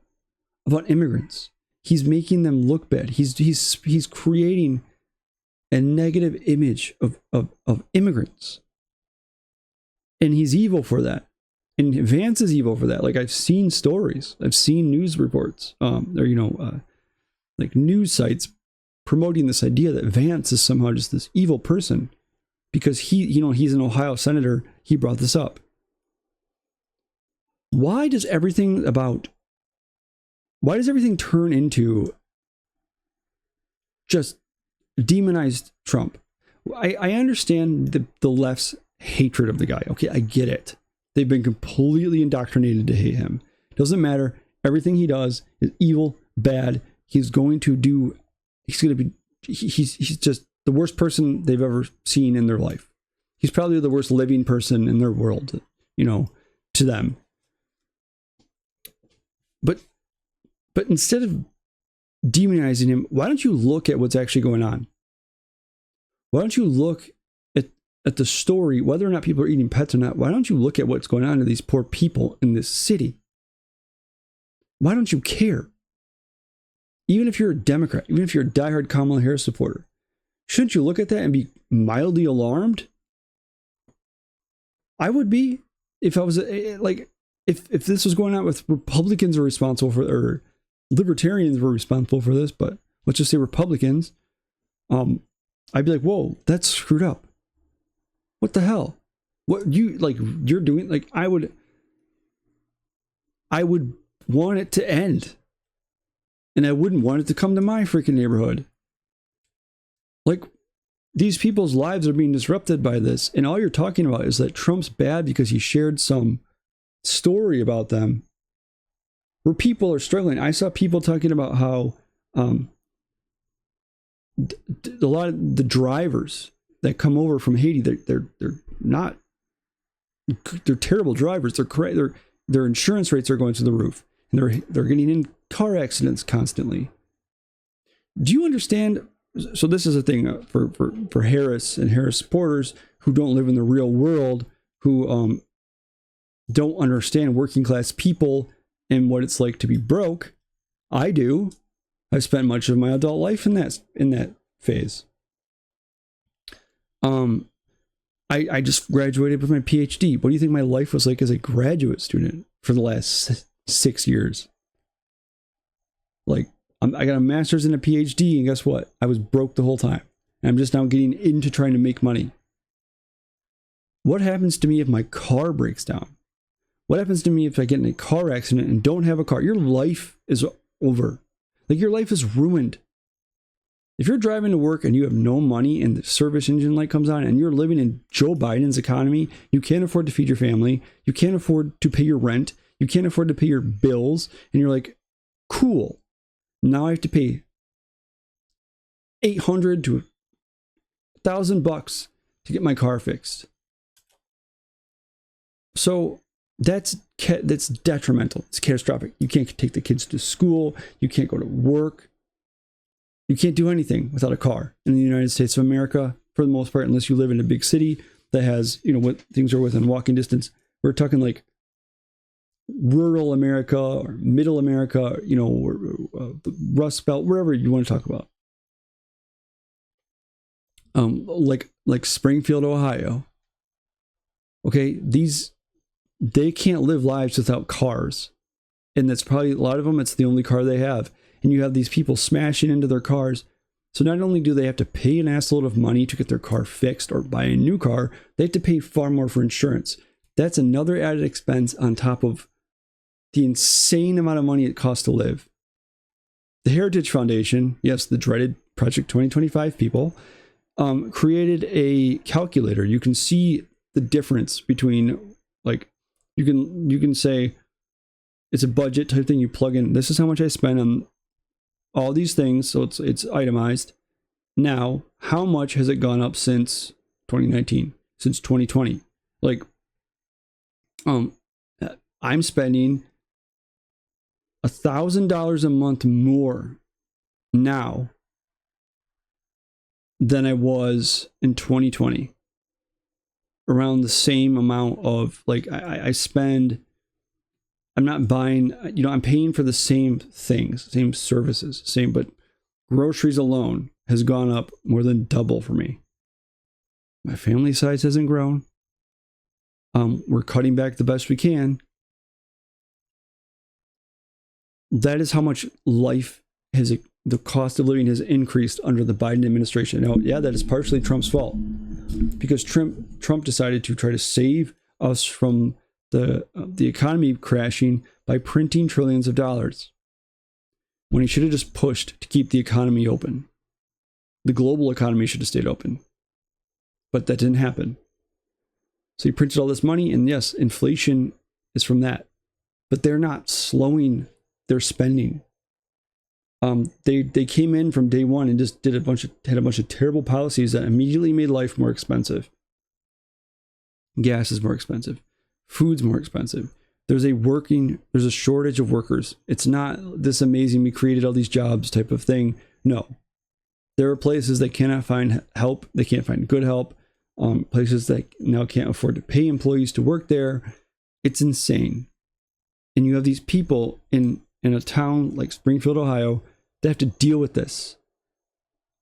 about immigrants. He's making them look bad. He's creating a negative image of immigrants. And he's evil for that. And Vance is evil for that. Like, I've seen stories. I've seen news reports. Like news sites promoting this idea that Vance is somehow just this evil person because he's an Ohio senator. He brought this up. Why does everything turn into just demonized Trump? I understand the left's hatred of the guy. Okay, I get it. They've been completely indoctrinated to hate him. Doesn't matter. Everything he does is evil, bad. He's just the worst person they've ever seen in their life. He's probably the worst living person in their world, to them. But instead of demonizing him, why don't you look at what's actually going on? Why don't you look at the story, whether or not people are eating pets or not? Why don't you look at what's going on to these poor people in this city? Why don't you care? Even if you're a Democrat, even if you're a diehard Kamala Harris supporter, shouldn't you look at that and be mildly alarmed? I would be if I was if this was going on with Republicans are responsible for, or libertarians were responsible for this, but let's just say Republicans, I'd be like, whoa, that's screwed up. What the hell? What you're doing? Like, I would want it to end. And I wouldn't want it to come to my freaking neighborhood. Like, these people's lives are being disrupted by this. And all you're talking about is that Trump's bad because he shared some story about them where people are struggling. I saw people talking about how a lot of the drivers that come over from Haiti, they're terrible drivers. Their insurance rates are going through the roof, and they're getting in car accidents constantly. Do you understand? So this is a thing for Harris and Harris supporters who don't live in the real world, who don't understand working class people and what it's like to be broke. I do. I've spent much of my adult life in that phase. I just graduated with my PhD. What do you think my life was like as a graduate student for the last 6 years? Like, I got a master's and a PhD, and guess what? I was broke the whole time. And I'm just now getting into trying to make money. What happens to me if my car breaks down? What happens to me if I get in a car accident and don't have a car? Your life is over. Like, your life is ruined. If you're driving to work and you have no money and the service engine light comes on and you're living in Joe Biden's economy, you can't afford to feed your family, you can't afford to pay your rent, you can't afford to pay your bills, and you're like, cool, now I have to pay $800 to $1,000 to get my car fixed. So that's detrimental. It's catastrophic. You can't take the kids to school. You can't go to work. You can't do anything without a car in the United States of America, for the most part, unless you live in a big city that has, what things are within walking distance. We're talking like rural America or middle America, or the Rust Belt, wherever you want to talk about. Like Springfield, Ohio. Okay, they can't live lives without cars. And that's probably, a lot of them, it's the only car they have. And you have these people smashing into their cars. So not only do they have to pay an assload of money to get their car fixed or buy a new car, they have to pay far more for insurance. That's another added expense on top of the insane amount of money it costs to live. The Heritage Foundation, yes, the dreaded Project 2025 people, created a calculator. You can see the difference between, like, you can say it's a budget type thing. You plug in, this is how much I spend on all these things, so it's itemized. Now, how much has it gone up since 2019, since 2020? Like, I'm spending $1,000 a month more now than I was in 2020. Around the same amount of, like, I spend, I'm not buying, I'm paying for the same things, same services, but groceries alone has gone up more than double for me. My family size hasn't grown. We're cutting back the best we can. That is how much the cost of living has increased under the Biden administration. Now, yeah, that is partially Trump's fault, because Trump decided to try to save us from the economy crashing by printing trillions of dollars, when he should have just pushed to keep the economy open. The global economy should have stayed open, but that didn't happen. So he printed all this money, and yes, inflation is from that, but they're not slowing their spending. They came in from day one and just had a bunch of terrible policies that immediately made life more expensive. Gas is more expensive. Food's more expensive. There's a shortage of workers. It's not this amazing, we created all these jobs type of thing. No. There are places that cannot find help. They can't find good help. Places that now can't afford to pay employees to work there. It's insane. And you have these people in a town like Springfield, Ohio, that have to deal with this.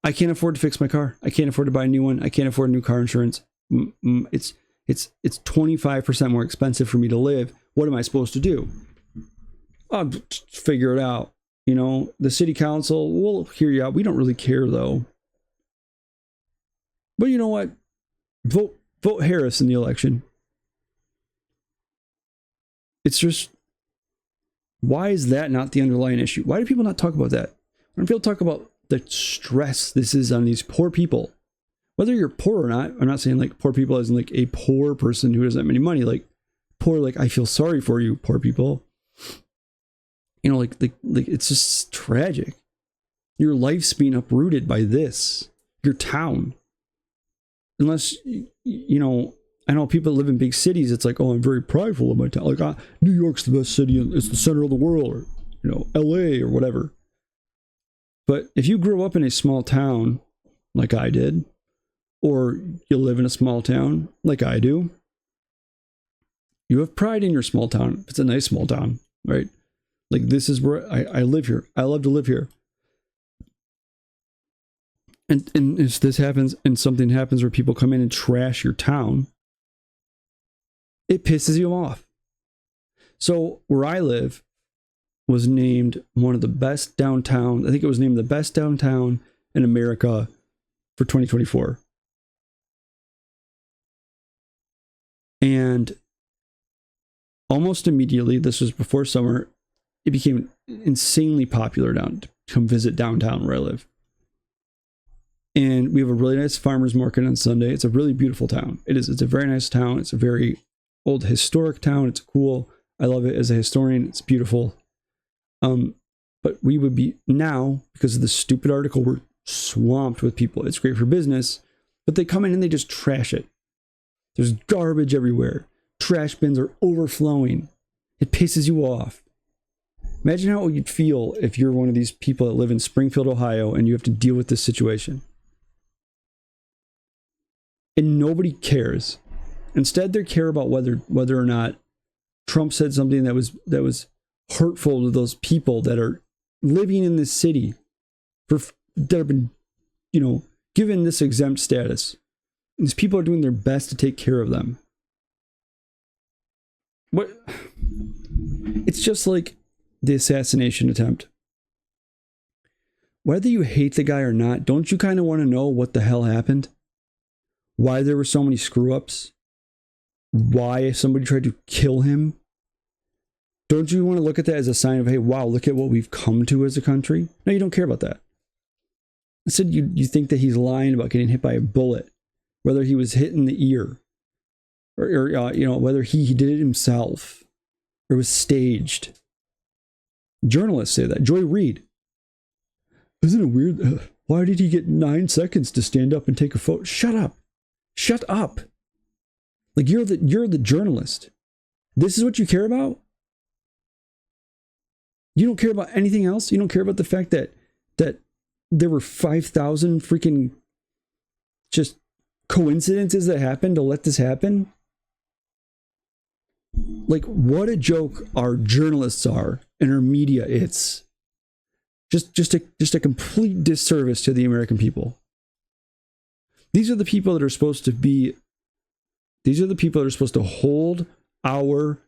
I can't afford to fix my car. I can't afford to buy a new one. I can't afford new car insurance. It's 25% more expensive for me to live. What am I supposed to do? I'll figure it out. The city council will hear you out. We don't really care, though. But you know what? Vote Harris in the election. It's just, why is that not the underlying issue? Why do people not talk about that? When people talk about the stress this is on these poor people, whether you're poor or not, I'm not saying like poor people as in like a poor person who doesn't have any money, like poor, like I feel sorry for you, poor people. Like it's just tragic. Your life's being uprooted by this. Your town. Unless, I know people that live in big cities, it's like, oh, I'm very prideful of my town. Like, New York's the best city, it's the center of the world, or, LA or whatever. But if you grew up in a small town like I did, or you live in a small town like I do, you have pride in your small town. It's a nice small town, right? Like, this is where I live here. I love to live here. And if this happens and something happens where people come in and trash your town, it pisses you off. So where I live was named one of the best downtown. I think it was named the best downtown in America for 2024. And almost immediately, this was before summer, it became insanely popular to come visit downtown where I live. And we have a really nice farmer's market on Sunday. It's a really beautiful town. It's a very nice town. It's a very old historic town. It's cool. I love it as a historian. It's beautiful. But we would be now, because of the stupid article, we're swamped with people. It's great for business, but they come in and they just trash it. There's garbage everywhere. trash bins are overflowing. It pisses you off. Imagine how you'd feel if you're one of these people that live in Springfield, Ohio, and you have to deal with this situation. And nobody cares. Instead, they care about whether or not Trump said something that was hurtful to those people that are living in this city that have been, given this exempt status. These people are doing their best to take care of them. What? It's just like the assassination attempt. Whether you hate the guy or not, don't you kind of want to know what the hell happened? Why there were so many screw-ups? Why somebody tried to kill him? Don't you want to look at that as a sign of, hey, wow, look at what we've come to as a country? No, you don't care about that. Instead, you think that he's lying about getting hit by a bullet, whether he was hit in the ear, or whether he did it himself, or was staged. Journalists say that. Joy Reid. Isn't it weird? Why did he get 9 seconds to stand up and take a photo? Shut up. Shut up. Like, you're the journalist. This is what you care about? You don't care about anything else? You don't care about the fact that there were 5,000 freaking just coincidences that happened to let this happen? Like, what a joke our journalists are and our media. It's just a complete disservice to the American people. These are the people that are supposed to hold our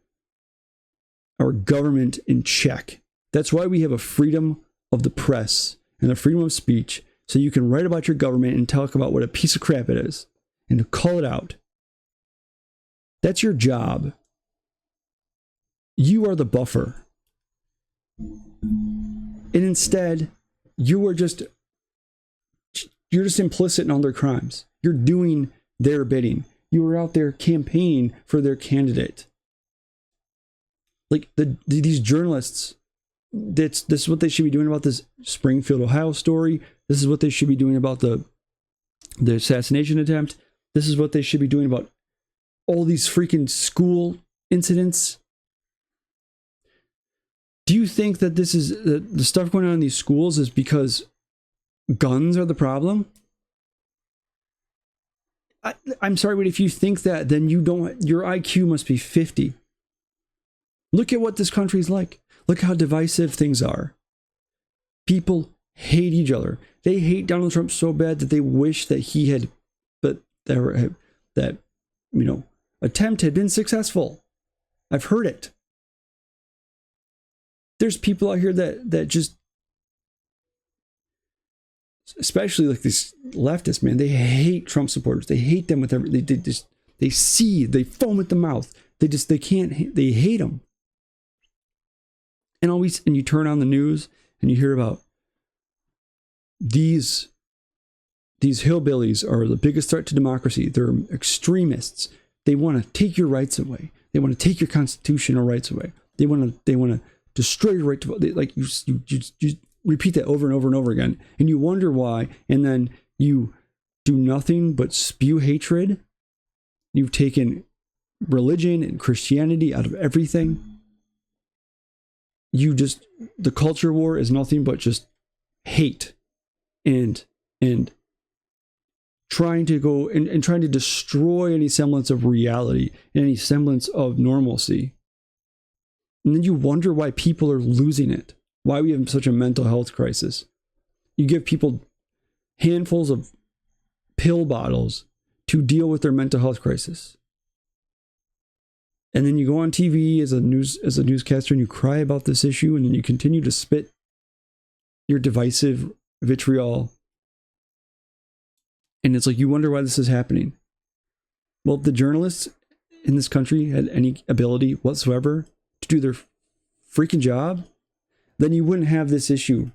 government in check. That's why we have a freedom of the press and a freedom of speech, so you can write about your government and talk about what a piece of crap it is and to call it out. That's your job. You are the buffer. And instead, you're just implicit in all their crimes. You're doing their bidding. You were out there campaigning for their candidate. Like these journalists, this is what they should be doing about this Springfield, Ohio story. This is what they should be doing about the assassination attempt. This is what they should be doing about all these freaking school incidents. Do you think that this is the stuff going on in these schools is because guns are the problem? I'm sorry, but if you think that, then your IQ must be 50. Look at what this country is like. Look how divisive things are. People hate each other. They hate Donald Trump so bad that they wish that that attempt had been successful. I've heard it. There's people out here that just, especially like these leftists, man, they hate Trump supporters. They hate them with everything. They foam at the mouth. They hate them. And you turn on the news and you hear about these hillbillies are the biggest threat to democracy. They're extremists. They want to take your rights away. They want to take your constitutional rights away. They want to destroy your right to vote. Like you repeat that over and over and over again, and you wonder why. And then you do nothing but spew hatred. You've taken religion and Christianity out of everything. The culture war is nothing but just hate and trying to go and trying to destroy any semblance of reality, any semblance of normalcy. And then you wonder why people are losing it, why we have such a mental health crisis. You give people handfuls of pill bottles to deal with their mental health crisis. And then you go on TV as a newscaster and you cry about this issue, and then you continue to spit your divisive vitriol. And it's like you wonder why this is happening. Well, if the journalists in this country had any ability whatsoever to do their freaking job, then you wouldn't have this issue.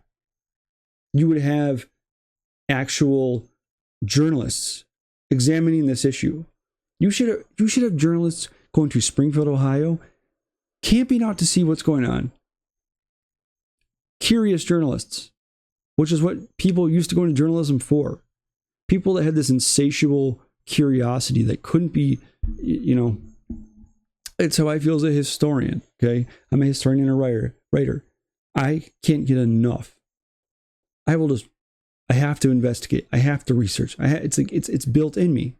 You would have actual journalists examining this issue. You should have journalists going to Springfield, Ohio, camping out to see what's going on. Curious journalists, which is what people used to go into journalism for. People that had this insatiable curiosity that couldn't be, It's how I feel as a historian. Okay, I'm a historian and a writer. I can't get enough. I have to investigate. I have to research. It's built in me.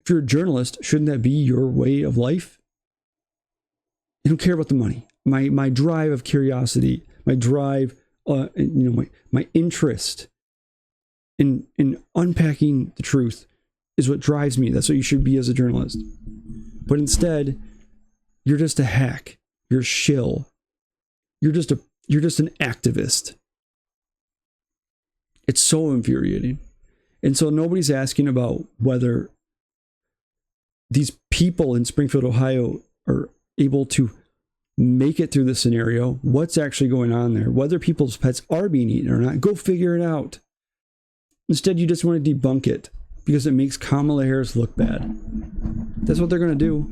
If you're a journalist, shouldn't that be your way of life? I don't care about the money. My drive of curiosity, my drive, my interest in unpacking the truth is what drives me. That's what you should be as a journalist. But instead, you're just a hack. You're a shill. You're just an activist. It's so infuriating. And so nobody's asking about whether these people in Springfield, Ohio are able to make it through the scenario, what's actually going on there, whether people's pets are being eaten or not. Go figure it out. Instead, you just want to debunk it because it makes Kamala Harris look bad. That's what they're going to do.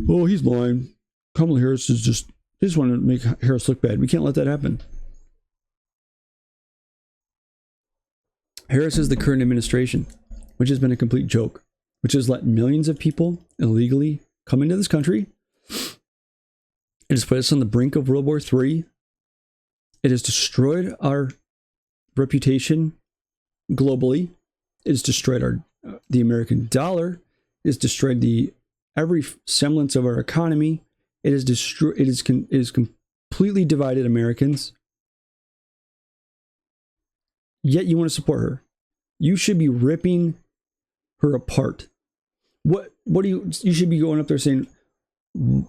Oh, he's lying. Kamala Harris is just, they just want to make Harris look bad. We can't let that happen. Harris is the current administration, which has been a complete joke, which has let millions of people illegally come into this country. It has put us on the brink of World War III. It has destroyed our reputation globally. It has destroyed the American dollar. It has destroyed every semblance of our economy. It has completely divided Americans. Yet you want to support her. You should be ripping her apart. What do you should be going up there saying,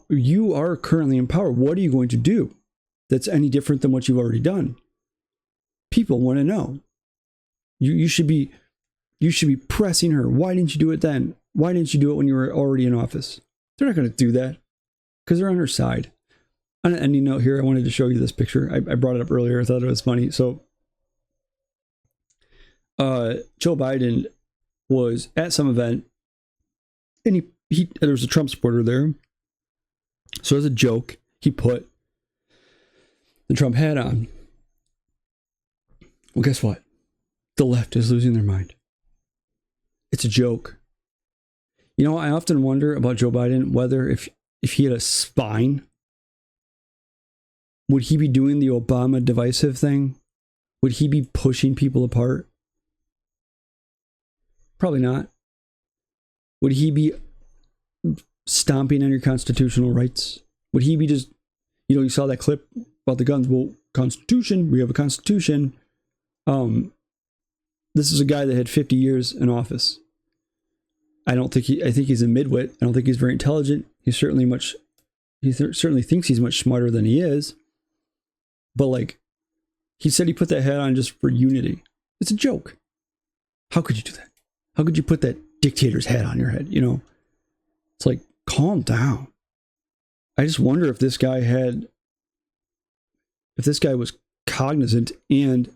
you are currently in power. What are you going to do that's any different than what you've already done? People want to know. You should be pressing her. Why didn't you do it then? Why didn't you do it when you were already in office? They're not going to do that because they're on her side. On an ending note here, I wanted to show you this picture. I brought it up earlier. I thought it was funny. So Joe Biden was at some event and there was a Trump supporter there. So as a joke, he put the Trump hat on. Well, guess what? The left is losing their mind. It's a joke. You know, I often wonder about Joe Biden, whether if he had a spine, would he be doing the Obama divisive thing? Would he be pushing people apart? Probably not. Would he be stomping on your constitutional rights? Would he be just, you saw that clip about the guns? Well, Constitution, we have a Constitution. This is a guy that had 50 years in office. I think he's a midwit. I don't think he's very intelligent. He certainly thinks he's much smarter than he is. But he said he put that hat on just for unity. It's a joke. How could you do that? How could you put that dictator's hat on your head? It's like, calm down. I just wonder if this guy was cognizant and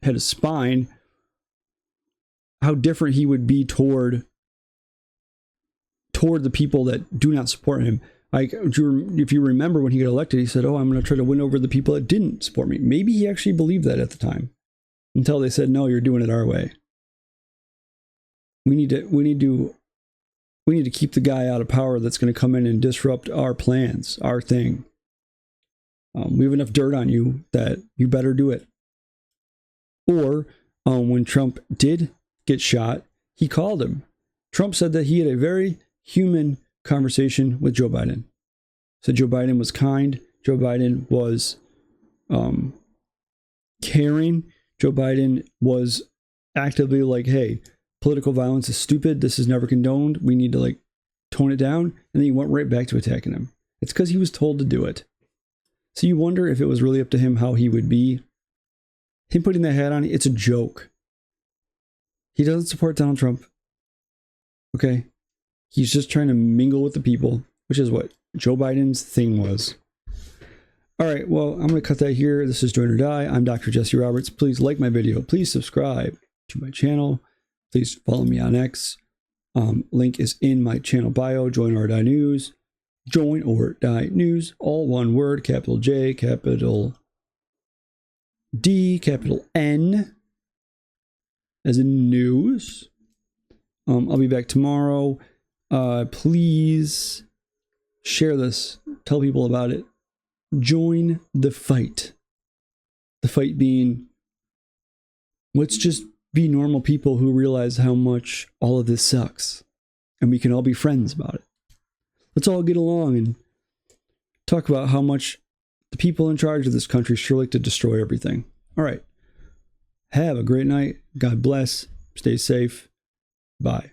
had a spine, how different he would be toward the people that do not support him. If you remember when he got elected, he said, "Oh, I'm going to try to win over the people that didn't support me." Maybe he actually believed that at the time, until they said, "No, you're doing it our way." We need to keep the guy out of power that's going to come in and disrupt our plans, our thing. We have enough dirt on you that you better do it. Or when Trump did get shot, he called him. Trump said that he had a very human conversation with Joe Biden. Said Joe Biden was kind. Joe Biden was caring. Joe Biden was actively like, hey, political violence is stupid. This is never condoned. We need to tone it down. And then he went right back to attacking him. It's because he was told to do it. So you wonder if it was really up to him how he would be. Him putting that hat on, it's a joke. He doesn't support Donald Trump. Okay? He's just trying to mingle with the people, which is what Joe Biden's thing was. All right, well, I'm going to cut that here. This is Join or Die. I'm Dr. Jesse Roberts. Please like my video. Please subscribe to my channel. Please follow me on X. Link is in my channel bio. Join or Die News. Join or Die News. All one word. Capital J, capital D, capital N. As in news. I'll be back tomorrow. Please share this. Tell people about it. Join the fight. The fight being, let's just be normal people who realize how much all of this sucks. And we can all be friends about it. Let's all get along and talk about how much the people in charge of this country sure like to destroy everything. All right. Have a great night. God bless. Stay safe. Bye.